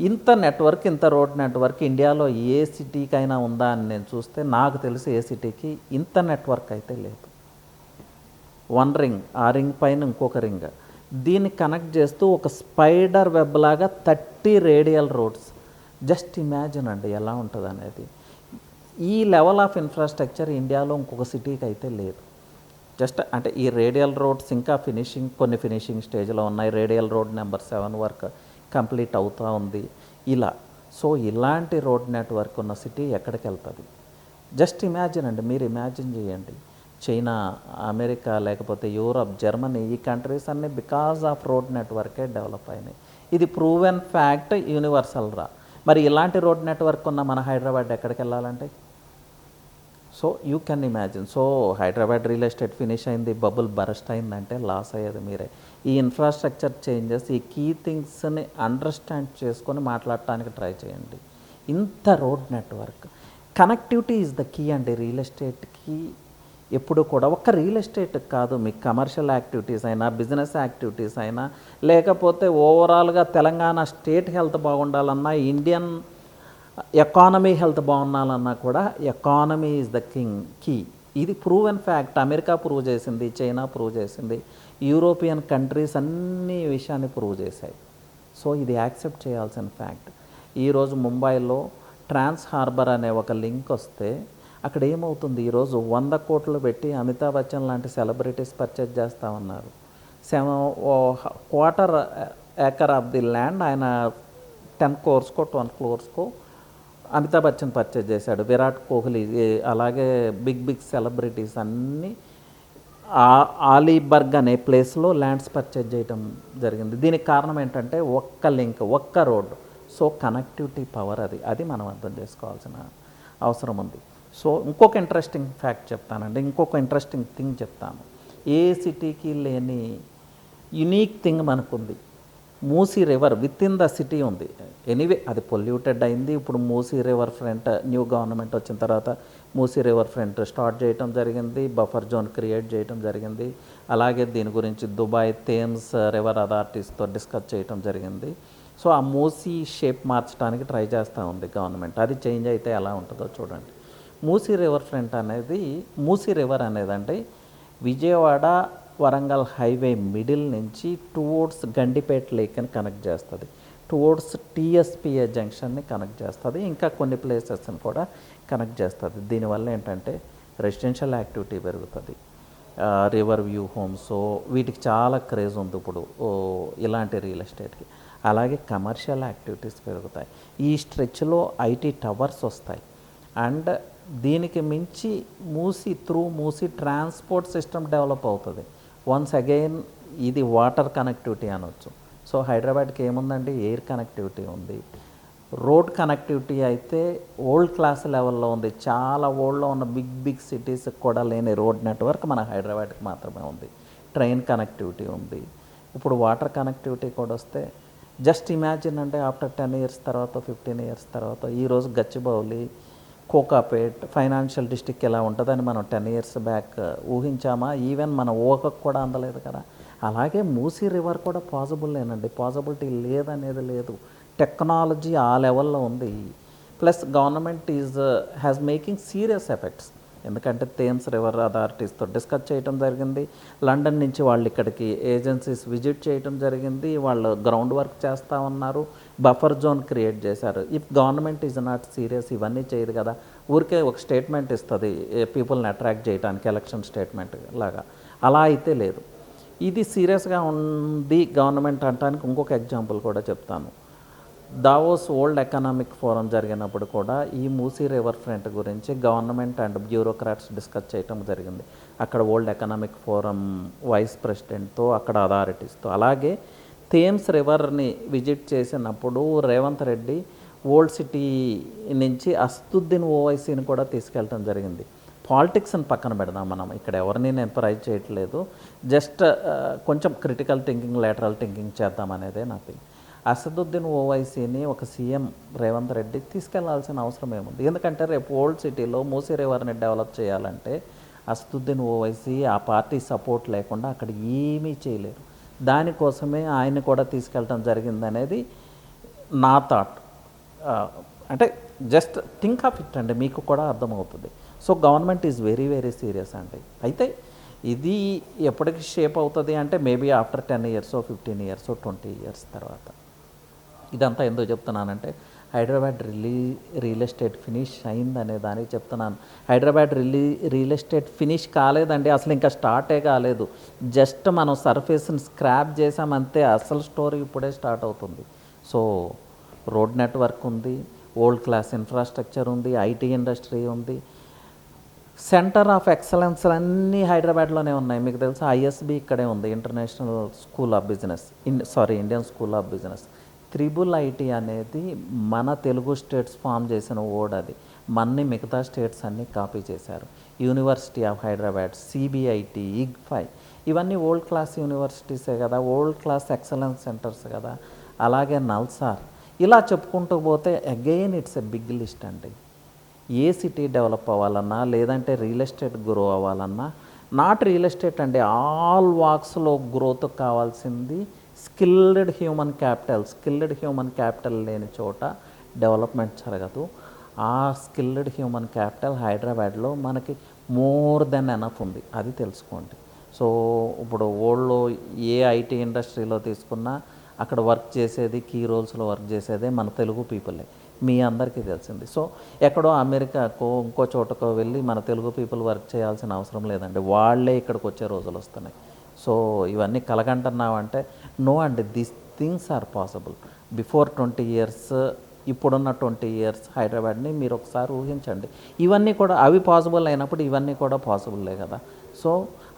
ఇంత నెట్వర్క్, ఇంత రోడ్ నెట్వర్క్ ఇండియాలో ఏ సిటీకైనా ఉందా అని నేను చూస్తే నాకు తెలిసి ఏ సిటీకి ఇంత నెట్వర్క్ అయితే లేదు. వన్ రింగ్, ఆ రింగ్ పైన ఇంకొక రింగ్, దీన్ని కనెక్ట్ చేస్తూ ఒక స్పైడర్ వెబ్ లాగా 30 రేడియల్ రోడ్స్. జస్ట్ ఇమాజిన్ అండి ఎలా ఉంటుంది అనేది. ఈ లెవెల్ ఆఫ్ ఇన్ఫ్రాస్ట్రక్చర్ ఇండియాలో ఇంకొక సిటీకి అయితే లేదు. జస్ట్ అంటే ఈ రేడియల్ రోడ్స్ ఇంకా కొన్ని ఫినిషింగ్ స్టేజ్లో ఉన్నాయి. రేడియల్ రోడ్ నెంబర్ 7 వరకు కంప్లీట్ అవుతూ ఉంది ఇలా. సో ఇలాంటి రోడ్ నెట్వర్క్ ఉన్న సిటీ ఎక్కడికి వెళ్తుంది? జస్ట్ ఇమాజిన్ అండి, మీరు ఇమాజిన్ చేయండి. చైనా, అమెరికా, లేకపోతే యూరప్, జర్మనీ, ఈ కంట్రీస్ అన్నీ బికాజ్ ఆఫ్ రోడ్ నెట్వర్కే డెవలప్ అయినాయి. ఇది ప్రూవెన్ ఫ్యాక్ట్, యూనివర్సల్ రా. మరి ఇలాంటి రోడ్ నెట్వర్క్ ఉన్న మన హైదరాబాద్ ఎక్కడికి వెళ్ళాలంటే? So you can imagine. So Hyderabad real estate finish అయింది, బబుల్ బరస్ట్ అయిందంటే లాస్ అయ్యేది మీరే. ఈ ఇన్ఫ్రాస్ట్రక్చర్ చేంజెస్, ఈ కీ థింగ్స్ని అండర్స్టాండ్ చేసుకొని మాట్లాడటానికి ట్రై చేయండి. ఇంత road network connectivity is the key అండి రియల్ ఎస్టేట్కి. ఎప్పుడు కూడా ఒక్క రియల్ ఎస్టేట్ కాదు, మీకు కమర్షియల్ యాక్టివిటీస్ అయినా, బిజినెస్ యాక్టివిటీస్ అయినా, లేకపోతే ఓవరాల్గా తెలంగాణ స్టేట్ హెల్త్ బాగుండాలన్నా, ఇండియన్ ఎకానమీ హెల్త్ బాగుండాలన్నా కూడా ఎకానమీ ఈజ్ ద కీ. ఇది ప్రూవెన్ ఫ్యాక్ట్. అమెరికా ప్రూవ్ చేసింది, చైనా ప్రూవ్ చేసింది, యూరోపియన్ కంట్రీస్ అన్ని విషయాన్ని ప్రూవ్ చేశాయి. సో ఇది యాక్సెప్ట్ చేయాల్సిన ఫ్యాక్ట్. ఈరోజు ముంబైలో ట్రాన్స్ హార్బర్ అనే ఒక లింక్ వస్తే అక్కడ ఏమవుతుంది? ఈరోజు 100 కోట్లు పెట్టి అమితాబ్ బచ్చన్ లాంటి సెలబ్రిటీస్ పర్చేజ్ చేస్తూ ఉన్నారు. 1/4 ఏకర్ ఆఫ్ ది ల్యాండ్ ఆయన 10 crores-కో 12 crores-కో అమితాబ్ బచ్చన్ పర్చేజ్ చేశాడు. విరాట్ కోహ్లీ, అలాగే బిగ్ సెలబ్రిటీస్ అన్నీ ఆలీబర్గ్ అనే ప్లేస్లో ల్యాండ్స్ పర్చేజ్ చేయడం జరిగింది. దీనికి కారణం ఏంటంటే ఒక్క లింక్, ఒక్క రోడ్. సో కనెక్టివిటీ పవర్ అది మనం అర్థం చేసుకోవాల్సిన అవసరం ఉంది. సో ఇంకొక ఇంట్రెస్టింగ్ ఫ్యాక్ట్ చెప్తానండి, ఇంకొక ఇంట్రెస్టింగ్ థింగ్ చెప్తాను. ఏ సిటీకి లేని యునీక్ థింగ్ మనకుంది. Musi river with in the city ఉంది. ఎనీవే అది పొల్యూటెడ్ అయింది. ఇప్పుడు Musi river front new government వచ్చిన తర్వాత మూసీ రివర్ ఫ్రంట్ స్టార్ట్ చేయడం జరిగింది, బఫర్ జోన్ క్రియేట్ చేయడం జరిగింది. అలాగే దీని గురించి దుబాయ్ థేమ్స్ రివర్ అథారిటీస్తో డిస్కస్ చేయడం జరిగింది. సో ఆ మూసీ షేప్ మార్చడానికి ట్రై చేస్తూ ఉంది గవర్నమెంట్. అది చేంజ్ అయితే ఎలా ఉంటుందో చూడండి. మూసీ రివర్ ఫ్రంట్ అనేది, మూసీ రివర్ అనేదంటే విజయవాడ వరంగల్ హైవే మిడిల్ నుంచి టువర్డ్స్ గండిపేట లేక్ని కనెక్ట్ చేస్తుంది, టువర్డ్స్ టీఎస్పిఏ జంక్షన్ని కనెక్ట్ చేస్తుంది, ఇంకా కొన్ని ప్లేసెస్ని కూడా కనెక్ట్ చేస్తుంది. దీనివల్ల ఏంటంటే రెసిడెన్షియల్ యాక్టివిటీ పెరుగుతుంది, రివర్ వ్యూ హోమ్స్, వీటికి చాలా క్రేజ్ ఉంది ఇప్పుడు ఇలాంటి రియల్ ఎస్టేట్కి. అలాగే కమర్షియల్ యాక్టివిటీస్ పెరుగుతాయి. ఈ స్ట్రెచ్లో ఐటీ టవర్స్ వస్తాయి. అండ్ దీనికి మించి మూసీ ట్రాన్స్పోర్ట్ సిస్టమ్ డెవలప్ అవుతుంది. వన్స్ అగైన్ ఇది వాటర్ కనెక్టివిటీ అనొచ్చు. సో హైదరాబాద్కి ఏముందండి? ఎయిర్ కనెక్టివిటీ ఉంది. రోడ్ కనెక్టివిటీ అయితే ఓల్డ్ క్లాస్ లెవెల్లో ఉంది. చాలా ఓల్డ్లో ఉన్న బిగ్ సిటీస్కి కూడా లేని రోడ్ నెట్వర్క్ మన హైదరాబాద్కి మాత్రమే ఉంది. ట్రైన్ కనెక్టివిటీ ఉంది. ఇప్పుడు వాటర్ కనెక్టివిటీ కూడా వస్తే జస్ట్ ఇమాజిన్ అంటే ఆఫ్టర్ 10 years తర్వాత, 15 years తర్వాత ఈరోజు గచ్చిబౌలి, కోకాపేట్ ఫైనాన్షియల్ డిస్ట్రిక్ట్ ఎలా ఉంటుందని మనం 10 years బ్యాక్ ఊహించామా? ఈవెన్ మన ఊహకు కూడా అందలేదు కదా. అలాగే మూసీ రివర్ కూడా పాసిబుల్లేనండి, పాసిబిలిటీ లేదనేది లేదు. టెక్నాలజీ ఆ లెవెల్లో ఉంది. Plus government has making serious effects. ఎందుకంటే థేమ్స్ రివర్ అథారిటీస్తో డిస్కస్ చేయడం జరిగింది. లండన్ నుంచి వాళ్ళు ఇక్కడికి ఏజెన్సీస్ విజిట్ చేయడం జరిగింది. వాళ్ళు గ్రౌండ్ వర్క్ చేస్తూ ఉన్నారు, బఫర్ జోన్ క్రియేట్ చేశారు. If government is not serious ఇవన్నీ చేయదు కదా, ఊరికే ఒక స్టేట్మెంట్ ఇస్తుంది పీపుల్ని అట్రాక్ట్ చేయడానికి, ఎలక్షన్ స్టేట్మెంట్ లాగా. అలా అయితే లేదు. ఇది సీరియస్గా ఉంది గవర్నమెంట్ అనడానికి ఇంకొక ఎగ్జాంపుల్ కూడా చెప్తాను. దావోస్ వరల్డ్ ఎకనామిక్ ఫోరం జరిగినప్పుడు కూడా ఈ మూసీ రివర్ ఫ్రంట్ గురించి గవర్నమెంట్ అండ్ బ్యూరోక్రాట్స్ డిస్కస్ చేయటం జరిగింది. అక్కడ వరల్డ్ ఎకనామిక్ ఫోరం వైస్ ప్రెసిడెంట్తో, అక్కడ అథారిటీస్తో. అలాగే థేమ్స్ రివర్ని విజిట్ చేసినప్పుడు రేవంత్ రెడ్డి ఓల్డ్ సిటీ నుంచి అసదుద్దీన్ ఓవైసీని కూడా తీసుకెళ్ళటం జరిగింది. పాలిటిక్స్ని పక్కన పెడదాం, మనం ఇక్కడ ఎవరిని నేను ప్రైజ్ చేయట్లేదు, జస్ట్ కొంచెం క్రిటికల్ థింకింగ్, లేటరల్ థింకింగ్ చేద్దాం అనేదే నా థింగ్. అసదుద్దీన్ ఓవైసీని ఒక సీఎం రేవంత్ రెడ్డి తీసుకెళ్లాల్సిన అవసరం ఏముంది? ఎందుకంటే రేపు ఓల్డ్ సిటీలో మూసీ రివర్ని డెవలప్ చేయాలంటే అసదుద్దీన్ ఓవైసీ ఆ పార్టీ సపోర్ట్ లేకుండా అక్కడ ఏమీ చేయలేరు. దానికోసమే ఆయన్ని కూడా తీసుకెళ్ళటం జరిగిందనేది నా థాట్. అంటే జస్ట్ థింక్ ఆఫ్ ఇట్ అండి, మీకు కూడా అర్థమవుతుంది. So government is very serious అండి. అయితే ఇది ఎప్పటికి షేప్ అవుతుంది అంటే maybe after 10 years 15 years 20 years తర్వాత. ఇదంతా ఎందుకు చెప్తున్నానంటే హైదరాబాద్ రియల్ ఎస్టేట్ ఫినిష్ అయిందనే దానికి చెప్తున్నాను. హైదరాబాద్ రియల్ ఎస్టేట్ ఫినిష్ కాలేదండి, అసలు ఇంకా స్టార్టే కాలేదు. జస్ట్ మనం సర్ఫేస్ని స్క్రాప్ చేసామంతే, అసలు స్టోరీ ఇప్పుడే స్టార్ట్ అవుతుంది. సో రోడ్ నెట్వర్క్ ఉంది, వరల్డ్ క్లాస్ ఇన్ఫ్రాస్ట్రక్చర్ ఉంది, ఐటీ ఇండస్ట్రీ ఉంది, సెంటర్ ఆఫ్ ఎక్సలెన్స్ అన్నీ హైదరాబాద్లోనే ఉన్నాయి. మీకు తెలుసా ఐఎస్బి ఇక్కడే ఉంది, international school of business, Indian school of business. IIIT అనేది మన తెలుగు స్టేట్స్ ఫామ్ చేసిన వర్డ్, అది మన్ని మిగతా స్టేట్స్ అన్నీ కాపీ చేశారు. University of Hyderabad, CBIT, IGFI ఇవన్నీ వరల్డ్ క్లాస్ యూనివర్సిటీసే కదా, వరల్డ్ క్లాస్ ఎక్సలెన్స్ సెంటర్స్ కదా. అలాగే నల్సార్, ఇలా చెప్పుకుంటూ పోతే again it's a big list అండి. ఏ సిటీ డెవలప్ అవ్వాలన్నా లేదంటే రియల్ ఎస్టేట్ గ్రో అవ్వాలన్నా, నాట్ రియల్ ఎస్టేట్ అండి, ఆల్ వాక్స్లో గ్రోత్ కావాల్సింది స్కిల్డ్ హ్యూమన్ క్యాపిటల్ లేని చోట డెవలప్మెంట్ జరగదు. ఆ స్కిల్డ్ హ్యూమన్ క్యాపిటల్ హైదరాబాద్లో మనకి మోర్ దెన్ ఎనఫ్ ఉంది, అది తెలుసుకోండి. సో ఇప్పుడు వరల్డ్లో ఏ ఐటీ ఇండస్ట్రీలో తీసుకున్నా అక్కడ వర్క్ చేసేది, కీ రోల్స్లో వర్క్ చేసేదే మన తెలుగు పీపులే, మీ అందరికీ తెలిసింది. సో ఎక్కడో అమెరికాకో ఇంకో చోటకో వెళ్ళి మన తెలుగు పీపుల్ వర్క్ చేయాల్సిన అవసరం లేదండి, వాళ్ళే ఇక్కడికి వచ్చే రోజులు వస్తున్నాయి. సో ఇవన్నీ కలగంటున్నామంటే నో అండి, these things are possible. Before 20 years, ఇప్పుడున్న 20 ఇయర్స్ హైదరాబాద్ని మీరు ఒకసారి ఊహించండి. ఇవన్నీ కూడా అవి పాసిబుల్ అయినప్పుడు ఇవన్నీ కూడా పాసిబుల్లే కదా. So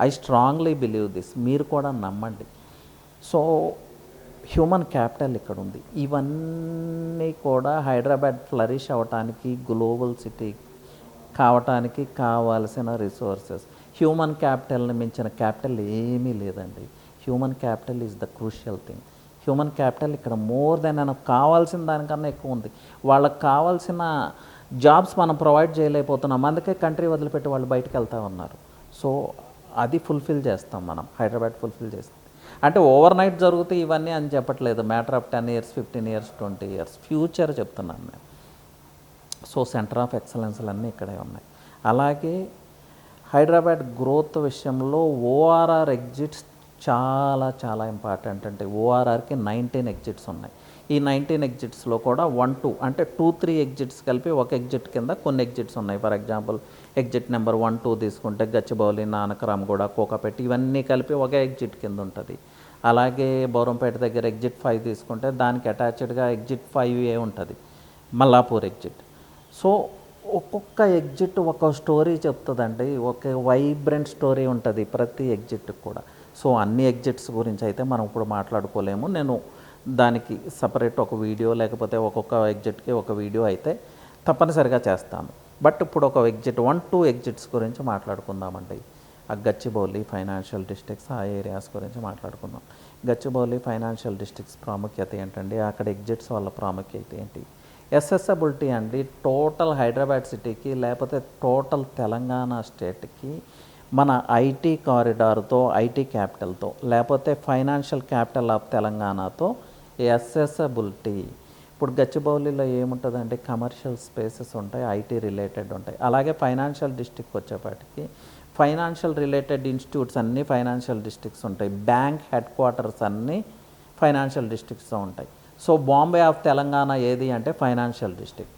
I strongly believe this, మీరు కూడా నమ్మండి. సో హ్యూమన్ క్యాపిటల్ ఇక్కడ ఉంది. ఇవన్నీ కూడా హైదరాబాద్ ఫ్లరిష్ అవ్వటానికి, గ్లోబల్ సిటీ కావటానికి కావాల్సిన రిసోర్సెస్. హ్యూమన్ క్యాపిటల్ని మించిన క్యాపిటల్ ఏమీ లేదండి. Human capital is the crucial thing. Human capital ఇక్కడ మోర్ దెన్ మనకు కావాల్సిన దానికన్నా ఎక్కువ ఉంది. వాళ్ళకి కావాల్సిన జాబ్స్ మనం ప్రొవైడ్ చేయలేకపోతున్నాం, అందుకే కంట్రీ వదిలిపెట్టి వాళ్ళు బయటకు వెళ్తూ ఉన్నారు. సో అది ఫుల్ఫిల్ చేస్తాం మనం, హైదరాబాద్ ఫుల్ఫిల్ చేస్తాం. అంటే ఓవర్ నైట్ జరుగుతాయి ఇవన్నీ అని చెప్పట్లేదు, matter of 10 years 15 years 20 years future చెప్తున్నాను నేను. సో సెంటర్ ఆఫ్ ఎక్సలెన్స్లు ఇక్కడే ఉన్నాయి. అలాగే హైదరాబాద్ గ్రోత్ విషయంలో ఓఆర్ఆర్ ఎగ్జిట్స్ చాలా చాలా ఇంపార్టెంట్. అంటే ఓఆర్ఆర్కి 19 ఎగ్జిట్స్ ఉన్నాయి. ఈ 19 ఎగ్జిట్స్లో కూడా 1-2 అంటే 2-3 ఎగ్జిట్స్ కలిపి ఒక ఎగ్జిట్ కింద కొన్ని ఎగ్జిట్స్ ఉన్నాయి. ఫర్ ఎగ్జాంపుల్ ఎగ్జిట్ నెంబర్ 1-2 తీసుకుంటే గచ్చిబౌలి, నానకరామ్గూడ, కోకాపేట ఇవన్నీ కలిపి ఒక ఎగ్జిట్ కింద ఉంటుంది. అలాగే బౌరంపేట దగ్గర ఎగ్జిట్ 5 తీసుకుంటే దానికి అటాచ్డ్గా ఎగ్జిట్ 5A ఉంటుంది, మల్లాపూర్ ఎగ్జిట్. సో ఒక్కొక్క ఎగ్జిట్ ఒక స్టోరీ చెప్తుందండి, ఒక వైబ్రెంట్ స్టోరీ ఉంటుంది ప్రతి ఎగ్జిట్కి కూడా. సో అన్ని ఎగ్జిట్స్ గురించి అయితే మనం ఇప్పుడు మాట్లాడుకోలేము, నేను దానికి సపరేట్ ఒక వీడియో లేకపోతే ఒక్కొక్క ఎగ్జిట్కి ఒక వీడియో అయితే తప్పనిసరిగా చేస్తాను. బట్ ఇప్పుడు ఒక ఎగ్జిట్ 1-2 ఎగ్జిట్స్ గురించి మాట్లాడుకుందామండి. ఆ గచ్చిబౌలి ఫైనాన్షియల్ డిస్ట్రిక్ట్స్, ఆ ఏరియాస్ గురించి మాట్లాడుకుందాం. గచ్చిబౌలి ఫైనాన్షియల్ డిస్ట్రిక్ట్స్ ప్రాముఖ్యత ఏంటండి, అక్కడ ఎగ్జిట్స్ వల్ల ప్రాముఖ్యత ఏంటి? ఎస్ఎస్ఎబిలిటీ అండి, టోటల్ హైదరాబాద్ సిటీకి లేకపోతే టోటల్ తెలంగాణ స్టేట్కి మన ఐటీ కారిడార్తో, ఐటీ క్యాపిటల్తో లేకపోతే ఫైనాన్షియల్ క్యాపిటల్ ఆఫ్ తెలంగాణతో ఎస్ఎస్ఎబిలిటీ. ఇప్పుడు గచ్చిబౌలిలో ఏముంటుందంటే కమర్షియల్ స్పేసెస్ ఉంటాయి, ఐటీ రిలేటెడ్ ఉంటాయి. అలాగే ఫైనాన్షియల్ డిస్ట్రిక్ట్ వచ్చేపాటికి ఫైనాన్షియల్ రిలేటెడ్ ఇన్స్టిట్యూట్స్ అన్నీ ఫైనాన్షియల్ డిస్ట్రిక్ట్స్ ఉంటాయి, బ్యాంక్ హెడ్ క్వార్టర్స్ అన్నీ ఫైనాన్షియల్ డిస్ట్రిక్ట్స్లో ఉంటాయి. సో బాంబే ఆఫ్ తెలంగాణ ఏది అంటే ఫైనాన్షియల్ డిస్ట్రిక్ట్.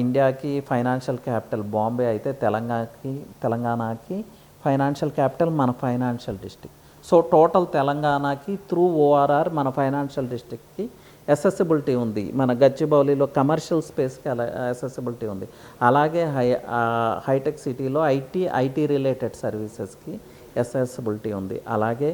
ఇండియాకి ఫైనాన్షియల్ క్యాపిటల్ బాంబే అయితే తెలంగాణకి ఫైనాన్షియల్ క్యాపిటల్ మన ఫైనాన్షియల్ డిస్ట్రిక్ట్. సో టోటల్ తెలంగాణకి త్రూ ఓఆర్ఆర్ మన ఫైనాన్షియల్ డిస్ట్రిక్ట్కి ఎసెసిబిలిటీ ఉంది. మన గచ్చిబౌలిలో కమర్షియల్ స్పేస్కి అలా ఎసెసిబిలిటీ ఉంది. అలాగే హైటెక్ సిటీలో ఐటీ రిలేటెడ్ సర్వీసెస్కి ఎసెసిబిలిటీ ఉంది. అలాగే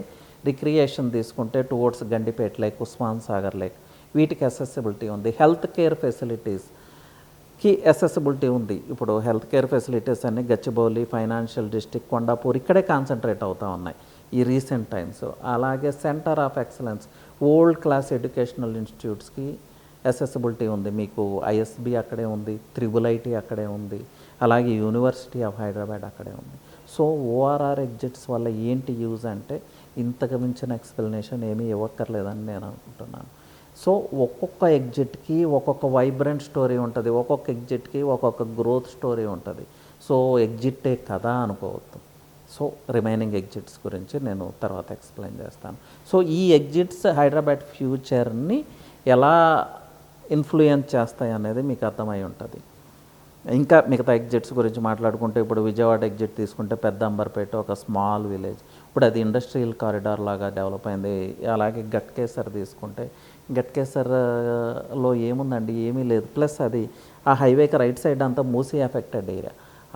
రిక్రియేషన్ తీసుకుంటే towards Gandipet lake, Osman Sagar lake వీటికి ఎసెసిబిలిటీ ఉంది. హెల్త్ కేర్ ఫెసిలిటీస్కి ఎసెసిబిలిటీ ఉంది. ఇప్పుడు హెల్త్ కేర్ ఫెసిలిటీస్ అన్నీ గచ్చిబౌలి, ఫైనాన్షియల్ డిస్ట్రిక్ట్, కొండాపూర్ ఇక్కడే కాన్సన్ట్రేట్ అవుతూ ఉన్నాయి ఈ రీసెంట్ టైమ్స్. అలాగే centre of excellence, world class educational ఇన్స్టిట్యూట్స్కి ఎసెసిబిలిటీ ఉంది. మీకు ఐఎస్బి అక్కడే ఉంది, IIIT అక్కడే ఉంది, అలాగే యూనివర్సిటీ ఆఫ్ హైదరాబాద్ అక్కడే ఉంది. సో ఓఆర్ఆర్ ఎగ్జిట్స్ వల్ల ఏంటి యూజ్ అంటే ఇంతకు మించిన ఎక్స్ప్లెనేషన్ ఏమీ ఇవ్వక్కర్లేదని నేను అనుకుంటున్నాను. సో ఒక్కొక్క ఎగ్జిట్కి ఒక్కొక్క వైబ్రెంట్ స్టోరీ ఉంటుంది, ఒక్కొక్క ఎగ్జిట్కి ఒక్కొక్క గ్రోత్ స్టోరీ ఉంటుంది. సో ఎగ్జిట్టే కదా అనుకోవద్దు. సో రిమైనింగ్ ఎగ్జిట్స్ గురించి నేను తర్వాత ఎక్స్ప్లెయిన్ చేస్తాను. సో ఈ ఎగ్జిట్స్ హైదరాబాద్ ఫ్యూచర్ని ఎలా ఇన్ఫ్లుయెన్స్ చేస్తాయి అనేది మీకు అర్థమై ఉంటుంది. ఇంకా మిగతా ఎగ్జిట్స్ గురించి మాట్లాడుకుంటే ఇప్పుడు విజయవాడ ఎగ్జిట్ తీసుకుంటే పెద్ద అంబర్పేట ఒక స్మాల్ విలేజ్, ఇప్పుడు అది ఇండస్ట్రియల్ కారిడార్ లాగా డెవలప్ అయింది. అలాగే గట్కేసర్ తీసుకుంటే గట్కేసర్లో ఏముందండి, ఏమీ లేదు. ప్లస్ అది ఆ హైవేకి రైట్ సైడ్ అంతా మూసీ ఎఫెక్టెడ్ ఏరియా,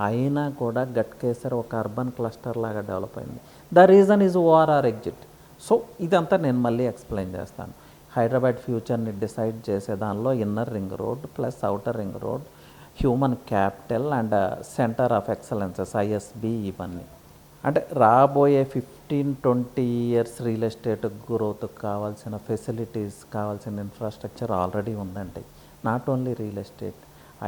అయినా కూడా గట్కేసర్ ఒక అర్బన్ క్లస్టర్ లాగా డెవలప్ అయింది. The reason is ORR exit. So ఇదంతా నేను మళ్ళీ ఎక్స్ప్లెయిన్ చేస్తాను. హైదరాబాద్ ఫ్యూచర్ని డిసైడ్ చేసే దానిలో inner ring road plus outer ring road, human capital and centre of excellences ISB, ఇవన్నీ అంటే రాబోయే 15-20 ఇయర్స్ రియల్ ఎస్టేట్ గ్రోత్కి కావాల్సిన ఫెసిలిటీస్, కావాల్సిన ఇన్ఫ్రాస్ట్రక్చర్ ఆల్రెడీ ఉందండి. Not only real estate,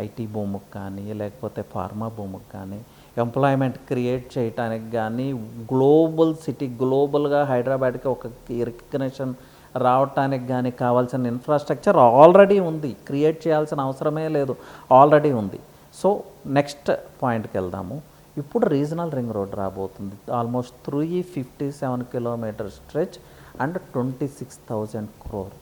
IT భూముకి కానీ లేకపోతే ఫార్మా భూముకి కానీ, ఎంప్లాయ్మెంట్ క్రియేట్ చేయడానికి కానీ, గ్లోబల్ సిటీ, గ్లోబల్గా హైదరాబాద్కి ఒక రికగ్నిషన్ రావటానికి కానీ కావాల్సిన ఇన్ఫ్రాస్ట్రక్చర్ ఆల్రెడీ ఉంది. క్రియేట్ చేయాల్సిన అవసరమే లేదు, ఆల్రెడీ ఉంది. సో నెక్స్ట్ పాయింట్కి వెళ్దాము. ఇప్పుడు రీజనల్ రింగ్ రోడ్ రాబోతుంది. Almost 357 kilometre stretch and 26,000 crore.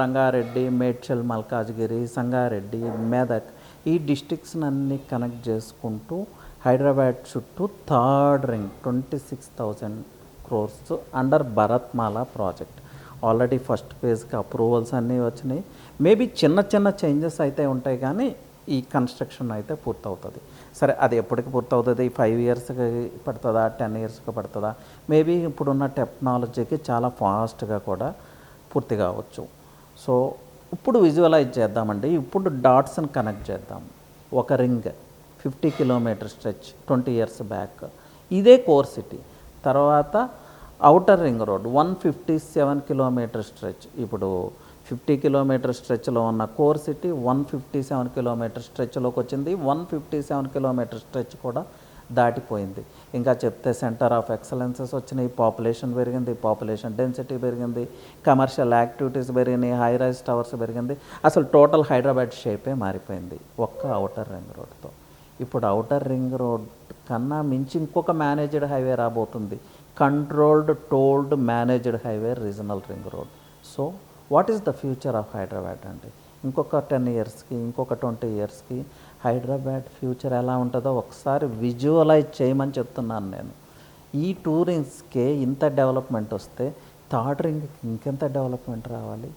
Rangareddy, Medchal, Malkajgiri, Sangareddy, Medak, ఈ డిస్ట్రిక్ట్స్ అన్నీ కనెక్ట్ చేసుకుంటూ హైదరాబాద్ చుట్టూ third ring 26,000 crores under Bharatmala project. Already first ఫేజ్కి అప్రూవల్స్ అన్నీ వచ్చినాయి. మేబీ చిన్న చిన్న చేంజెస్ అయితే ఉంటాయి కానీ ఈ కన్స్ట్రక్షన్ అయితే పూర్తవుతుంది. సరే, అది ఎప్పటికి పూర్తవుతుంది? 5 ఇయర్స్కి పడుతుందా, 10 ఇయర్స్కి పడుతుందా? మేబీ ఇప్పుడున్న టెక్నాలజీకి చాలా ఫాస్ట్గా కూడా పూర్తి కావచ్చు. సో ఇప్పుడు విజువలైజ్ చేద్దామండి. ఇప్పుడు డాట్స్ని కనెక్ట్ చేద్దాం. ఒక ring 50 kilometre stretch 20 years back, ఇదే కోర్ సిటీ. తర్వాత outer ring road 157 kilometre stretch. ఇప్పుడు 50 కిలోమీటర్ స్ట్రెచ్లో ఉన్న కోర్ సిటీ 157 కిలోమీటర్ స్ట్రెచ్లోకి వచ్చింది. 157 కిలోమీటర్ స్ట్రెచ్ కూడా దాటిపోయింది. ఇంకా చెప్తే సెంటర్ ఆఫ్ ఎక్సలెన్సెస్ వచ్చినాయి, పాపులేషన్ పెరిగింది, పాపులేషన్ డెన్సిటీ పెరిగింది, కమర్షియల్ యాక్టివిటీస్ పెరిగినాయి, హై రైజ్ టవర్స్ పెరిగింది. అసలు టోటల్ హైదరాబాద్ షేపే మారిపోయింది ఒక్క అవుటర్ రింగ్ రోడ్తో. ఇప్పుడు అవుటర్ రింగ్ రోడ్ కన్నా మించి ఇంకొక మేనేజ్డ్ హైవే రాబోతుంది. Controlled, told, managed highway, regional ring road. So what is the future of Hyderabad అండి? ఇంకొక 10 ఇయర్స్కి, ఇంకొక 20 ఇయర్స్కి హైదరాబాద్ ఫ్యూచర్ ఎలా ఉంటుందో ఒకసారి విజువలైజ్ చేయమని చెప్తున్నాను నేను. ఈ 2 రింగ్స్కే ఇంత డెవలప్మెంట్ వస్తే థర్డ్ రింగ్కి ఇంకెంత డెవలప్మెంట్ రావాలి?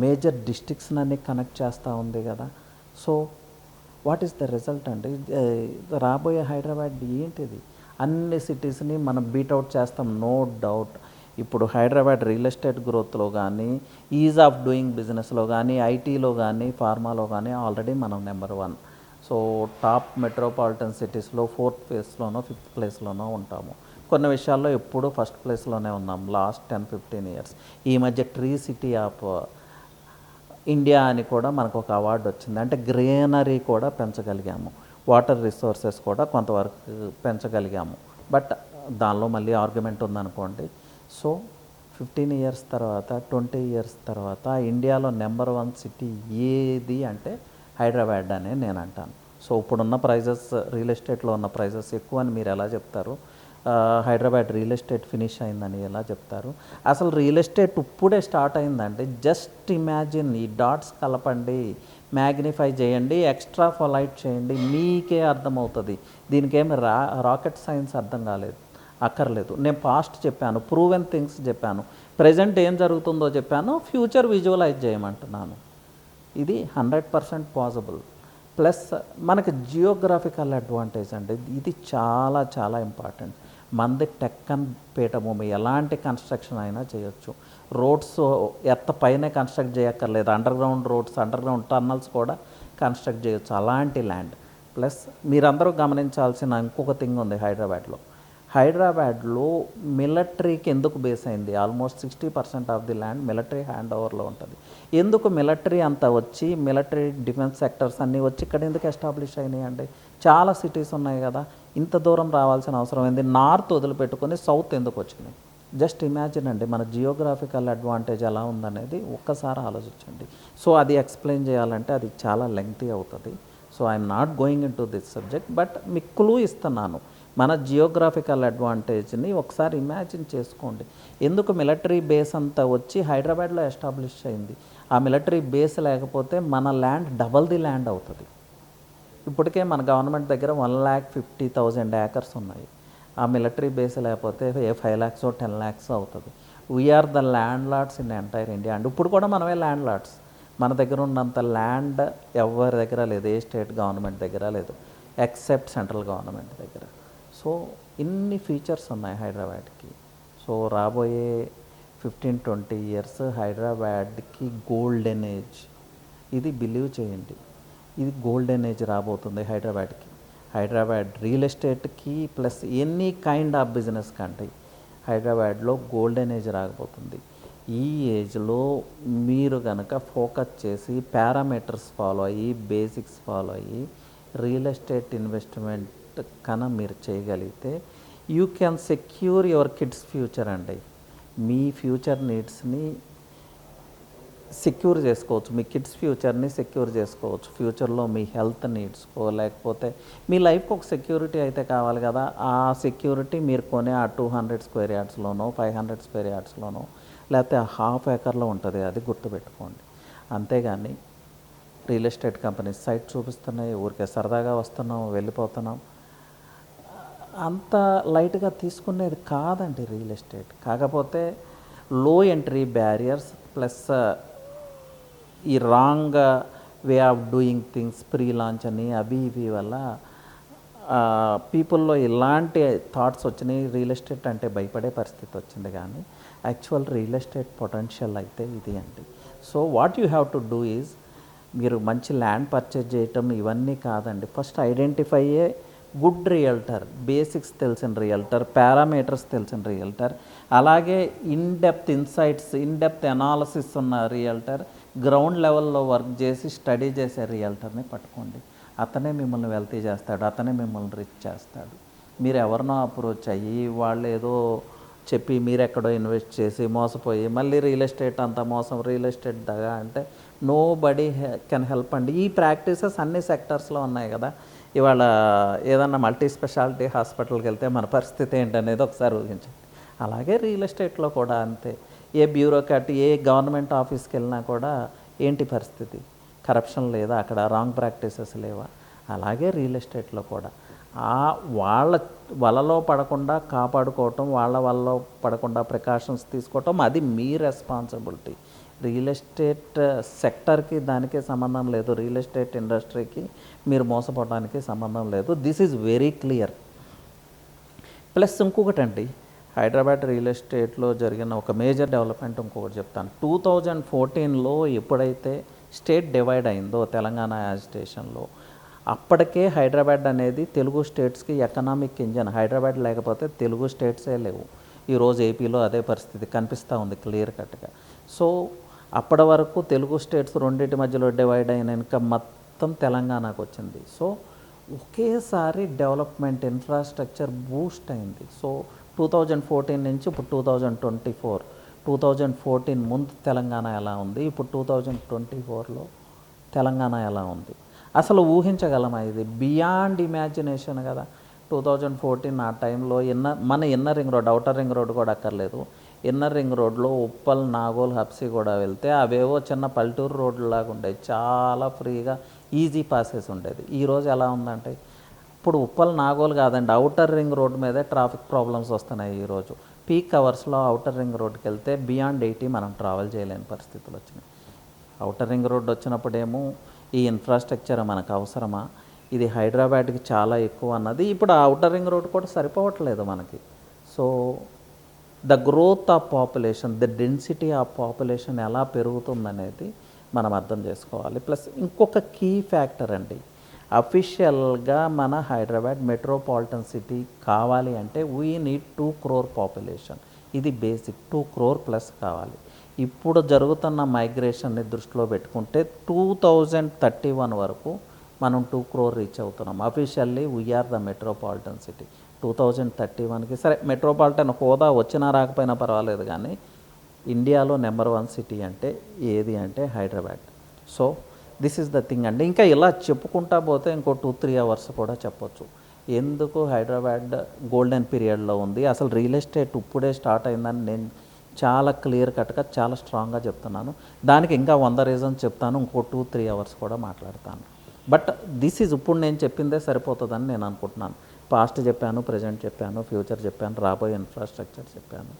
మేజర్ డిస్ట్రిక్ట్స్ని కనెక్ట్ చేస్తూ ఉంది కదా. So what is the result అండి? రాబోయే హైదరాబాద్ ఏంటిది? అన్ని సిటీస్ని మనం బీట్అవుట్ చేస్తాం, నో డౌట్. ఇప్పుడు హైదరాబాద్ రియల్ ఎస్టేట్ గ్రోత్లో కానీ, ఈజ్ ఆఫ్ డూయింగ్ బిజినెస్లో కానీ, ఐటీలో కానీ, ఫార్మాలో కానీ ఆల్రెడీ మనం నెంబర్ 1. సో టాప్ మెట్రోపాలిటన్ సిటీస్లో 4th ప్లేస్లోనో 5th ప్లేస్లోనో ఉంటాము. కొన్ని విషయాల్లో ఎప్పుడూ ఫస్ట్ ప్లేస్లోనే ఉన్నాం లాస్ట్ 10-15 ఇయర్స్. ఈ మధ్య ట్రీ సిటీ ఆఫ్ ఇండియా అని కూడా మనకు ఒక అవార్డు వచ్చింది. అంటే గ్రీనరీ కూడా పెంచగలిగాము, వాటర్ రిసోర్సెస్ కూడా కొంతవరకు పెంచగలిగాము. బట్ దానిలో మళ్ళీ ఆర్గ్యుమెంట్ ఉందనుకోండి. సో 15 ఇయర్స్ తర్వాత, 20 ఇయర్స్ తర్వాత ఇండియాలో నెంబర్ 1 సిటీ ఏది అంటే హైదరాబాద్ అనే నేను అంటాను. సో ఇప్పుడున్న ప్రైజెస్, రియల్ ఎస్టేట్లో ఉన్న ప్రైజెస్ ఎక్కువ అని మీరు ఎలా చెప్తారు? హైదరాబాద్ రియల్ ఎస్టేట్ ఫినిష్ అయిందని ఎలా చెప్తారు? అసలు రియల్ ఎస్టేట్ ఇప్పుడే స్టార్ట్ అయిందండి. జస్ట్ ఇమాజిన్, ఈ డాట్స్ కలపండి, మ్యాగ్నిఫై చేయండి, ఎక్స్ట్రా ఫొలైట్ చేయండి, మీకే అర్థమవుతుంది. దీనికేమి రాకెట్ సైన్స్ అర్థం అక్కర్లేదు. నేను పాస్ట్ చెప్పాను, ప్రూవెన్ థింగ్స్ చెప్పాను, ప్రజెంట్ ఏం జరుగుతుందో చెప్పాను, ఫ్యూచర్ విజువలైజ్ చేయమంటున్నాను. ఇది 100% పాసిబుల్. ప్లస్ మనకి జియోగ్రాఫికల్ అడ్వాంటేజ్ అండి, ఇది చాలా చాలా ఇంపార్టెంట్. మనది టెక్కన్ పీఠభూమి, ఎలాంటి కన్స్ట్రక్షన్ అయినా చేయొచ్చు. రోడ్స్ ఎత్త పైనే కన్స్ట్రక్ట్ చేయక్కర్లేదు, under ground roads, under ground tunnels కూడా కన్స్ట్రక్ట్ చేయొచ్చు, అలాంటి ల్యాండ్. ప్లస్ మీరందరూ గమనించాల్సిన ఇంకొక థింగ్ ఉంది హైదరాబాద్లో మిలిటరీకి ఎందుకు బేస్ అయింది? Almost 60% of the land military hand ఓవర్లో ఉంటుంది. ఎందుకు మిలిటరీ అంతా వచ్చి, మిలిటరీ డిఫెన్స్ సెక్టర్స్ అన్నీ వచ్చి ఇక్కడ ఎందుకు ఎస్టాబ్లిష్ అయినాయి అండి? చాలా సిటీస్ ఉన్నాయి కదా, ఇంత దూరం రావాల్సిన అవసరం ఏంది? నార్త్ వదిలిపెట్టుకొని సౌత్ ఎందుకు వచ్చినాయి? జస్ట్ ఇమాజిన్ అండి, మన జియోగ్రాఫికల్ అడ్వాంటేజ్ ఎలా ఉందనేది ఒక్కసారి ఆలోచించండి. సో అది ఎక్స్ప్లెయిన్ చేయాలంటే అది చాలా లెంగ్తీ అవుతుంది. So I'm not going in to this subject, but మీకు క్లూ ఇస్తున్నాను. మన జియోగ్రాఫికల్ అడ్వాంటేజ్ని ఒకసారి ఇమాజిన్ చేసుకోండి. ఎందుకు మిలిటరీ బేస్ అంతా వచ్చి హైదరాబాద్లో ఎస్టాబ్లిష్ అయింది. ఆ మిలిటరీ బేస్ లేకపోతే మన ల్యాండ్ డబల్ ది ల్యాండ్ అవుతుంది. ఇప్పటికే మన గవర్నమెంట్ దగ్గర 1,50,000 ఏకర్స్ ఉన్నాయి. ఆ మిలిటరీ బేస్ లేకపోతే 5 lakhs 10 lakhs అవుతుంది. We're the landlords in entire India. And ఇప్పుడు కూడా మనమే ల్యాండ్ లార్డ్స్. మన దగ్గర ఉన్నంత ల్యాండ్ ఎవరి దగ్గర లేదు, ఏ స్టేట్ గవర్నమెంట్ దగ్గర లేదు, ఎక్సెప్ట్ సెంట్రల్ గవర్నమెంట్ దగ్గర. సో ఇన్ని ఫీచర్స్ ఉన్నాయి హైదరాబాద్కి. సో రాబోయే 15-20 years హైదరాబాద్కి గోల్డెన్ ఏజ్. ఇది బిలీవ్ చేయండి, ఇది గోల్డెన్ ఏజ్ రాబోతుంది హైదరాబాద్కి. హైదరాబాద్ రియల్ ఎస్టేట్కి plus any kind of business కంటే హైదరాబాద్లో గోల్డెన్ ఏజ్ రాకపోతుంది. ఈ ఏజ్లో మీరు కనుక ఫోకస్ చేసి పారామీటర్స్ ఫాలో అయ్యి బేసిక్స్ ఫాలో అయ్యి రియల్ ఎస్టేట్ ఇన్వెస్ట్మెంట్ కన్నా మీరు చేయగలిగితే you can secure your kids future అండి. మీ ఫ్యూచర్ నీడ్స్ని సెక్యూర్ చేసుకోవచ్చు, మీ కిడ్స్ ఫ్యూచర్ని సెక్యూర్ చేసుకోవచ్చు. ఫ్యూచర్లో మీ హెల్త్ నీడ్స్కో లేకపోతే మీ లైఫ్కి ఒక సెక్యూరిటీ అయితే కావాలి కదా. ఆ సెక్యూరిటీ మీరు కొనే ఆ 200 square yardsలోనో 500 square yardsలోనో లేకపోతే ½ acreలో ఉంటుంది. అది గుర్తుపెట్టుకోండి. అంతేగాని రియల్ ఎస్టేట్ కంపెనీస్ సైట్ చూపిస్తున్నాయి, ఊరికే సరదాగా వస్తున్నాం వెళ్ళిపోతున్నాం, అంత లైట్గా తీసుకునేది కాదండి రియల్ ఎస్టేట్. కాకపోతే లో ఎంట్రీ బ్యారియర్స్ ప్లస్ ఈ wrong way of doing things, pre launch అని అవి ఇవి వల్ల పీపుల్లో ఇలాంటి థాట్స్ వచ్చినాయి. రియల్ ఎస్టేట్ అంటే భయపడే పరిస్థితి వచ్చింది. కానీ యాక్చువల్ రియల్ ఎస్టేట్ పొటెన్షియల్ అయితే ఇది అండి. So what you have to do is, మీరు మంచి ల్యాండ్ పర్చేజ్ చేయటం ఇవన్నీ కాదండి. First identify a good realtor, basics తెలిసిన రియల్టర్, పారామీటర్స్ తెలిసిన రియల్టర్, అలాగే ఇన్డెప్త్ ఇన్సైట్స్, ఇన్డెప్త్ అనాలసిస్ ఉన్న రియల్టర్, గ్రౌండ్ లెవెల్లో వర్క్ చేసి స్టడీ చేసే రియల్టర్ని పట్టుకోండి. అతనే మిమ్మల్ని వెల్తీ చేస్తాడు, అతనే మిమ్మల్ని రిచ్ చేస్తాడు. మీరు ఎవరినో అప్రోచ్ అయ్యి వాళ్ళు ఏదో చెప్పి మీరెక్కడో ఇన్వెస్ట్ చేసి మోసపోయి మళ్ళీ రియల్ ఎస్టేట్ అంత మోసం, రియల్ ఎస్టేట్ దగా అంటే నో బడీ కెన్ హెల్ప్ అండి. ఈ ప్రాక్టీసెస్ అన్ని సెక్టర్స్లో ఉన్నాయి కదా. ఇవాళ ఏదన్నా మల్టీ స్పెషాలిటీ హాస్పిటల్కి వెళ్తే మన పరిస్థితి ఏంటనేది ఒకసారి ఊహించండి. అలాగే రియల్ ఎస్టేట్లో కూడా అంతే. ఏ బ్యూరోక్రాట్ ఏ గవర్నమెంట్ ఆఫీస్కి వెళ్ళినా కూడా ఏంటి పరిస్థితి, కరప్షన్ లేదా, అక్కడ రాంగ్ ప్రాక్టీసెస్ లేవా. అలాగే రియల్ ఎస్టేట్లో కూడా వాళ్ళ వలలో పడకుండా కాపాడుకోవటం, వాళ్ళ వలలో పడకుండా ప్రికాషన్స్ తీసుకోవటం అది మీ రెస్పాన్సిబిలిటీ. రియల్ ఎస్టేట్ సెక్టర్కి దానికి సంబంధం లేదు, రియల్ ఎస్టేట్ ఇండస్ట్రీకి మీరు మోసపోవడానికి సంబంధం లేదు. This is very clear. Plus ఇంకొకటండి, హైదరాబాద్ రియల్ ఎస్టేట్లో జరిగిన ఒక మేజర్ డెవలప్మెంట్ ఇంకొకటి చెప్తాను. 2014లో ఎప్పుడైతే స్టేట్ డివైడ్ అయిందో తెలంగాణ యాజిటేషన్లో, అప్పటికే హైదరాబాద్ అనేది తెలుగు స్టేట్స్కి ఎకనామిక్ ఇంజన్. హైదరాబాద్ లేకపోతే తెలుగు స్టేట్సే లేవు. ఈరోజు ఏపీలో అదే పరిస్థితి కనిపిస్తూ ఉంది క్లియర్ కట్గా. సో అప్పటి వరకు తెలుగు స్టేట్స్ రెండింటి మధ్యలో డివైడ్ అయినాక మొత్తం తెలంగాణకు వచ్చింది. సో ఒకేసారి డెవలప్మెంట్ ఇన్ఫ్రాస్ట్రక్చర్ బూస్ట్ అయింది. సో 2014 నుంచి ఇప్పుడు 2024, 2014 ముందు తెలంగాణ ఎలా ఉంది, ఇప్పుడు 2024లో తెలంగాణ ఎలా ఉంది, అసలు ఊహించగలమా? ఇది బియాండ్ ఇమాజినేషన్ కదా. 2014 ఆ టైంలో మన inner ring road, outer ring road కూడా అక్కర్లేదు, ఇన్నర్ రింగ్ రోడ్లో ఉప్పల్, నాగోల్, హబ్సీ కూడా వెళ్తే అవేవో చిన్న పల్లెటూరు రోడ్లాగా ఉండేవి. చాలా ఫ్రీగా ఈజీ పాసెస్ ఉండేది. ఈరోజు ఎలా ఉందంటే ఇప్పుడు ఉప్పల్, నాగోల్ కాదండి, అవుటర్ రింగ్ రోడ్ మీదే ట్రాఫిక్ ప్రాబ్లమ్స్ వస్తున్నాయి. ఈరోజు పీక్ అవర్స్లో అవుటర్ రింగ్ రోడ్కి వెళ్తే బియాండ్ 80 మనం ట్రావెల్ చేయలేని పరిస్థితులు వచ్చినాయి. అవుటర్ రింగ్ రోడ్ వచ్చినప్పుడేమో ఈ ఇన్ఫ్రాస్ట్రక్చర్ మనకు అవసరమా, ఇది హైదరాబాద్కి చాలా ఎక్కువ అన్నది. ఇప్పుడు ఆ అవుటర్ రింగ్ రోడ్ కూడా సరిపోవట్లేదు మనకి. So the growth of population, the density of population ఎలా పెరుగుతుందనేది మనం అర్థం చేసుకోవాలి. ప్లస్ ఇంకొక కీ ఫ్యాక్టర్ అండి, అఫీషియల్గా మన హైదరాబాద్ మెట్రోపాలిటన్ సిటీ కావాలి అంటే వీ నీడ్ 2 crore పాపులేషన్. ఇది బేసిక్. 2 crore ప్లస్ కావాలి. ఇప్పుడు జరుగుతున్న మైగ్రేషన్ని దృష్టిలో పెట్టుకుంటే 2031 వరకు మనం 2 crore రీచ్ అవుతున్నాం. Officially we are the metropolitan city. 2031కి సరే మెట్రోపాలిటన్ హోదా వచ్చినా రాకపోయినా పర్వాలేదు, కానీ ఇండియాలో నెంబర్ 1 సిటీ అంటే ఏది అంటే Hyderabad. So this is the thing అండి. ఇంకా ఇలా చెప్పుకుంటా పోతే ఇంకో 2-3 hours కూడా చెప్పొచ్చు. ఎందుకు హైదరాబాద్ గోల్డెన్ పీరియడ్లో ఉంది, అసలు రియల్ ఎస్టేట్ ఇప్పుడే స్టార్ట్ అయిందని నేను చాలా క్లియర్ కట్గా చాలా స్ట్రాంగ్గా చెప్తున్నాను. దానికి ఇంకా 100 రీజన్స్ చెప్తాను, ఇంకో 2-3 అవర్స్ కూడా మాట్లాడతాను. బట్ దిస్ ఈజ్ ఇప్పుడు నేను చెప్పిందే సరిపోతుందని నేను అనుకుంటున్నాను. పాస్ట్ చెప్పాను, ప్రజెంట్ చెప్పాను, ఫ్యూచర్ చెప్పాను, రాబోయే ఇన్ఫ్రాస్ట్రక్చర్ చెప్పాను,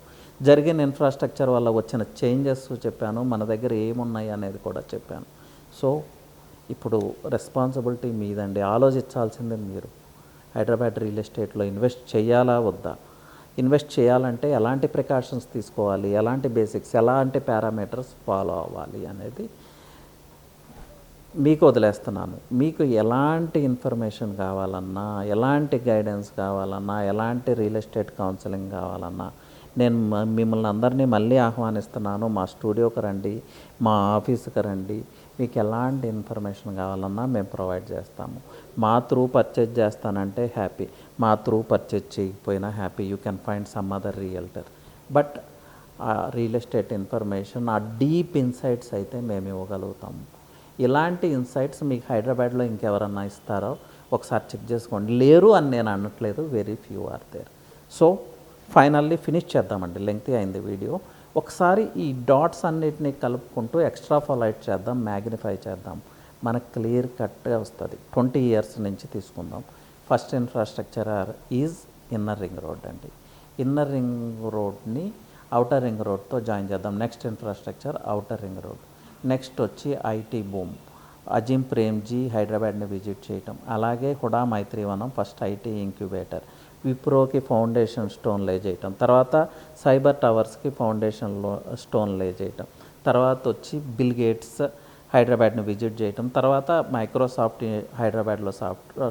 జరిగిన ఇన్ఫ్రాస్ట్రక్చర్ వల్ల వచ్చిన చేంజెస్ చెప్పాను, మన దగ్గర ఏమున్నాయి అనేది కూడా చెప్పాను. సో ఇప్పుడు రెస్పాన్సిబిలిటీ మీదండి, ఆలోచించాల్సిందే మీరు. హైదరాబాద్ రియల్ ఎస్టేట్లో ఇన్వెస్ట్ చేయాలా వద్దా, ఇన్వెస్ట్ చేయాలంటే ఎలాంటి ప్రికాషన్స్ తీసుకోవాలి, ఎలాంటి బేసిక్స్, ఎలాంటి పారామీటర్స్ ఫాలో అవ్వాలి అనేది మీకు వదిలేస్తున్నాను. మీకు ఎలాంటి ఇన్ఫర్మేషన్ కావాలన్నా, ఎలాంటి గైడెన్స్ కావాలన్నా, ఎలాంటి రియల్ ఎస్టేట్ కౌన్సిలింగ్ కావాలన్నా నేను మిమ్మల్ని అందరినీ మళ్ళీ ఆహ్వానిస్తున్నాను. మా స్టూడియోకి రండి, మా ఆఫీస్కి రండి. మీకు ఎలాంటి ఇన్ఫర్మేషన్ కావాలన్నా మేము ప్రొవైడ్ చేస్తాము. మా త్రూ పర్చేజ్ చేస్తానంటే హ్యాపీ, మా త్రూ పర్చేజ్ చేయకపోయినా happy. You can find some other realtor. But ఆ రియల్ ఎస్టేట్ ఇన్ఫర్మేషన్, ఆ డీప్ ఇన్సైట్స్ అయితే మేము ఇవ్వగలుగుతాము. ఇలాంటి ఇన్సైట్స్ మీకు హైదరాబాద్లో ఇంకెవరన్నా ఇస్తారో ఒకసారి చెక్ చేసుకోండి. లేరు అని నేను అనట్లేదు, very few are there. So finally finish చేద్దామండి, లెంగ్తీ అయింది వీడియో. ఒకసారి ఈ డాట్స్ అన్నిటినీ కలుపుకుంటూ ఎక్స్ట్రా ఫాలైట్ చేద్దాం, మ్యాగ్నిఫై చేద్దాం, మనకు క్లియర్ కట్గా వస్తుంది. 20 years నుంచి తీసుకుందాం. First infrastructure is inner ring road అండి. ఇన్నర్ రింగ్ రోడ్ని అవుటర్ రింగ్ రోడ్తో జాయిన్ చేద్దాం. Next infrastructure outer ring road. Next వచ్చి ఐటీ బూమ్, అజిమ్ ప్రేమ్జీ హైదరాబాద్ని విజిట్ చేయటం, అలాగే HUDA Maithrivanam first IT incubator, విప్రోకి ఫౌండేషన్ స్టోన్ లే చేయటం, తర్వాత సైబర్ టవర్స్కి ఫౌండేషన్ స్టోన్ లే చేయటం, తర్వాత వచ్చి బిల్ గేట్స్ హైదరాబాద్ని విజిట్ చేయటం, తర్వాత మైక్రోసాఫ్ట్ హైదరాబాద్లో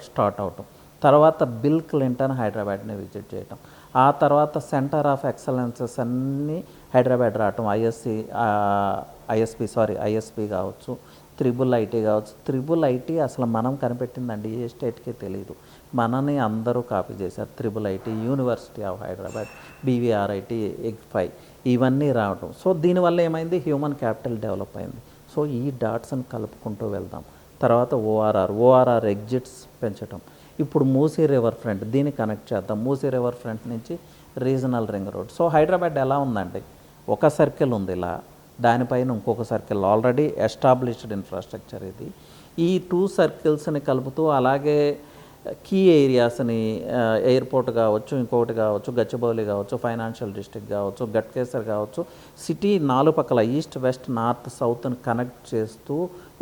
స్టార్ట్ అవటం, తర్వాత బిల్ క్లింటన్ హైదరాబాద్ని విజిట్ చేయటం, ఆ తర్వాత సెంటర్ ఆఫ్ ఎక్సలెన్సెస్ అన్నీ హైదరాబాద్ రావటం, ఐఎస్పి కావచ్చు, త్రిబుల్ ఐటీ కావచ్చు. త్రిబుల్ ఐటీ అసలు మనం కనిపెట్టిందండి, ఏ స్టేట్కి తెలియదు, మనని అందరూ కాపీ చేశారు. Triple IT, university of Hyderabad, BVRIT, ఎగ్5 ఇవన్నీ రావటం. సో దీనివల్ల ఏమైంది, హ్యూమన్ క్యాపిటల్ డెవలప్ అయింది. సో ఈ డాట్స్ని కలుపుకుంటూ వెళ్దాం. తర్వాత ఓఆర్ఆర్ ఎగ్జిట్స్ పెంచటం. ఇప్పుడు మూసీ రివర్ ఫ్రంట్, దీన్ని కనెక్ట్ చేద్దాం. మూసీ రివర్ ఫ్రంట్ నుంచి regional ring road. So Hyderabad ఎలా ఉందండి, ఒక సర్కిల్ ఉంది ఇలా, దానిపైన ఇంకొక సర్కిల్, ఆల్రెడీ ఎస్టాబ్లిష్డ్ ఇన్ఫ్రాస్ట్రక్చర్ ఇది. ఈ 2 సర్కిల్స్ని కలుపుతూ అలాగే కీ ఏరియాస్ని, ఎయిర్పోర్ట్ కావచ్చు, ఇంకొకటి కావచ్చు, గచ్చిబౌలి కావచ్చు, ఫైనాన్షియల్ డిస్ట్రిక్ట్ కావచ్చు, గట్కేసర్ కావచ్చు, సిటీ 4 పక్కల ఈస్ట్ వెస్ట్ నార్త్ సౌత్ని కనెక్ట్ చేస్తూ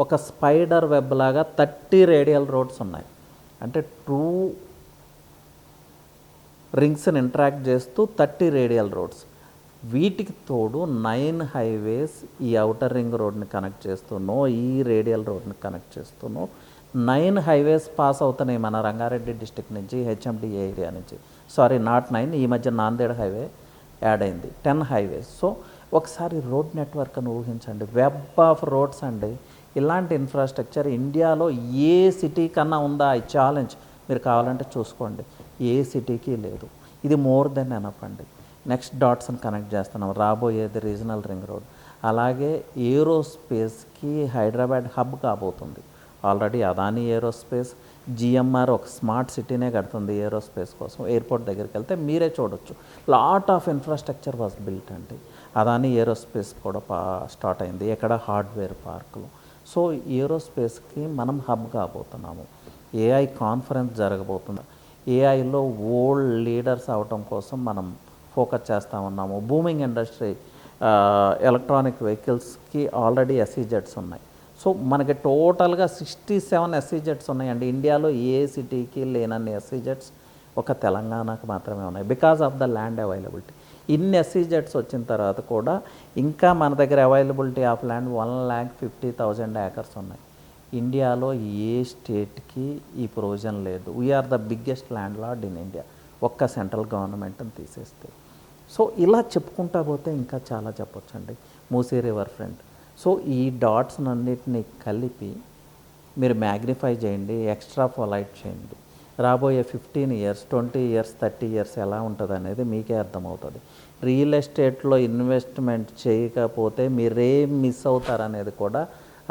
ఒక స్పైడర్ వెబ్ లాగా 30 రేడియల్ రోడ్స్ ఉన్నాయి. అంటే 2 రింగ్స్ని ఇంటరాక్ట్ చేస్తూ 30 రేడియల్ రోడ్స్. వీటికి తోడు 9 హైవేస్ ఈ అవుటర్ రింగ్ రోడ్ని కనెక్ట్ చేస్తూనో, ఈ రేడియల్ రోడ్ని కనెక్ట్ చేస్తూనో 9 హైవేస్ పాస్ అవుతున్నాయి మన రంగారెడ్డి డిస్టిక్ నుంచి, హెచ్ఎండిఏ ఏరియా నుంచి. నాట్ 9, ఈ మధ్య నాందేడ్ హైవే యాడ్ అయింది, 10 హైవేస్. సో ఒకసారి రోడ్ నెట్వర్క్ను ఊహించండి, వెబ్ ఆఫ్ రోడ్స్ అండి. ఇలాంటి ఇన్ఫ్రాస్ట్రక్చర్ ఇండియాలో ఏ సిటీ కన్నా ఉందా? ఈ ఛాలెంజ్ మీరు కావాలంటే చూసుకోండి, ఏ సిటీకి లేదు. ఇది మోర్ దెన్ ఎనఫ్ అండి. నెక్స్ట్ డాట్స్ని కనెక్ట్ చేస్తున్నాం, రాబోయేది రీజనల్ రింగ్ రోడ్. అలాగే ఏరోస్పేస్కి హైదరాబాద్ హబ్ కాబోతుంది. ఆల్రెడీ అదానీ ఏరోస్పేస్, జిఎంఆర్ ఒక స్మార్ట్ సిటీనే కడుతుంది ఏరోస్పేస్ కోసం. ఎయిర్పోర్ట్ దగ్గరికి వెళ్తే మీరే చూడొచ్చు, lot of infrastructure was built అండి. అదానీ ఏరోస్పేస్ కూడా స్టార్ట్ అయింది, ఎక్కడ హార్డ్వేర్ పార్కులు. సో ఏరోస్పేస్కి మనం హబ్ కాబోతున్నాము. ఏఐ కాన్ఫరెన్స్ జరగబోతుంది, ఏఐలో వరల్డ్ లీడర్స్ అవటం కోసం మనం ఫోకస్ చేస్తూ ఉన్నాము. బూమింగ్ ఇండస్ట్రీ, ఎలక్ట్రానిక్ వెహికల్స్కి ఆల్రెడీ ఎస్ఈజెడ్స్ ఉన్నాయి. సో మనకి టోటల్గా 67 ఎస్ఈజెడ్స్ ఉన్నాయండి. ఇండియాలో ఏ సిటీకి లేనన్ని ఎస్ఈజెడ్స్ ఒక తెలంగాణకు మాత్రమే ఉన్నాయి, because of the land availability. ఇన్ని ఎస్ఈజెడ్స్ వచ్చిన తర్వాత కూడా ఇంకా మన దగ్గర అవైలబిలిటీ ఆఫ్ ల్యాండ్ 1,50,000 acres ఉన్నాయి. ఇండియాలో ఏ స్టేట్కి ఈ ప్రొవిజన్ లేదు. We're the biggest landlord in India, ఒక్క సెంట్రల్ గవర్నమెంట్ని తీసేస్తే. సో ఇలా చెప్పుకుంటా పోతే ఇంకా చాలా చెప్పొచ్చండి. Musi river front. సో ఈ డాట్స్ అన్నిటిని కలిపి మీరు మ్యాగ్నిఫై చేయండి, ఎక్స్ట్రా ఫాలైట్ చేయండి. రాబోయే 15 years, 20 years, 30 years ఎలా ఉంటుంది అనేది మీకే అర్థమవుతుంది. రియల్ ఎస్టేట్లో ఇన్వెస్ట్మెంట్ చేయకపోతే మీరేం మిస్ అవుతారనేది కూడా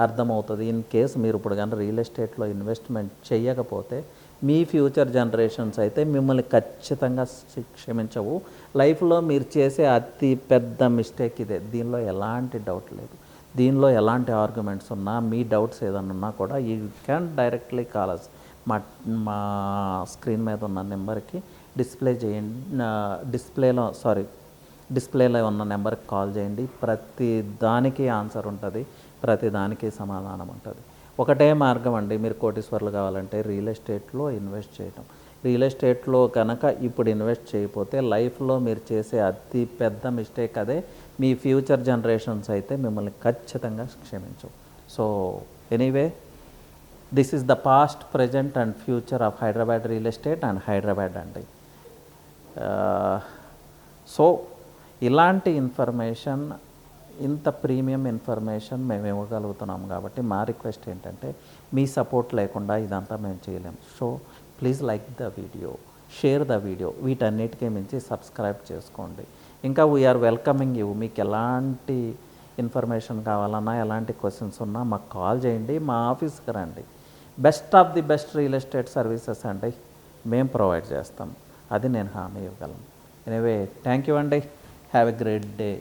అర్థమవుతుంది. ఇన్ కేస్ మీరు ఇప్పుడు కానీ రియల్ ఎస్టేట్లో ఇన్వెస్ట్మెంట్ చేయకపోతే మీ ఫ్యూచర్ జనరేషన్స్ అయితే మిమ్మల్ని ఖచ్చితంగా క్షమించవు. లైఫ్లో మీరు చేసే అతి పెద్ద మిస్టేక్ ఇదే. దీనిలో ఎలాంటి డౌట్ లేదు. దీనిలో ఎలాంటి ఆర్గ్యుమెంట్స్ ఉన్నా, మీ డౌట్స్ ఏదైనా ఉన్నా కూడా you can directly call us. మా మా స్క్రీన్ మీద ఉన్న నెంబర్కి డిస్ప్లేలో ఉన్న నెంబర్కి కాల్ చేయండి. ప్రతి దానికి ఆన్సర్ ఉంటుంది, ప్రతి దానికి సమాధానం ఉంటుంది. ఒకటే మార్గం అండి, మీరు కోటీశ్వర్లు కావాలంటే రియల్ ఎస్టేట్లో ఇన్వెస్ట్ చేయటం. రియల్ ఎస్టేట్లో కనుక ఇప్పుడు ఇన్వెస్ట్ చేయకపోతే లైఫ్లో మీరు చేసే అతి పెద్ద మిస్టేక్ అదే. మీ ఫ్యూచర్ జనరేషన్స్ అయితే మిమ్మల్ని ఖచ్చితంగా క్షమించవు. So anyway, this is the past, present and future of Hyderabad real estate and Hyderabad అండి. సో ఇలాంటి ఇన్ఫర్మేషన్, ఇంత ప్రీమియం ఇన్ఫర్మేషన్ మేము ఇవ్వగలుగుతున్నాం కాబట్టి మా రిక్వెస్ట్ ఏంటంటే, మీ సపోర్ట్ లేకుండా ఇదంతా మేము చేయలేము. So please like the video, share the video, వీటన్నిటికీ మించి సబ్స్క్రైబ్ చేసుకోండి. ఇంకా వీఆర్ వెల్కమింగ్ యూ. మీకు ఎలాంటి ఇన్ఫర్మేషన్ కావాలన్నా, ఎలాంటి క్వశ్చన్స్ ఉన్నా మాకు కాల్ చేయండి, మా ఆఫీస్కి రండి. Best of the best real estate services అండి మేము ప్రొవైడ్ చేస్తాం. అది నేను హామీ ఇవ్వగలను. ఎనీవే, థ్యాంక్ యూ అండి. Have a great day.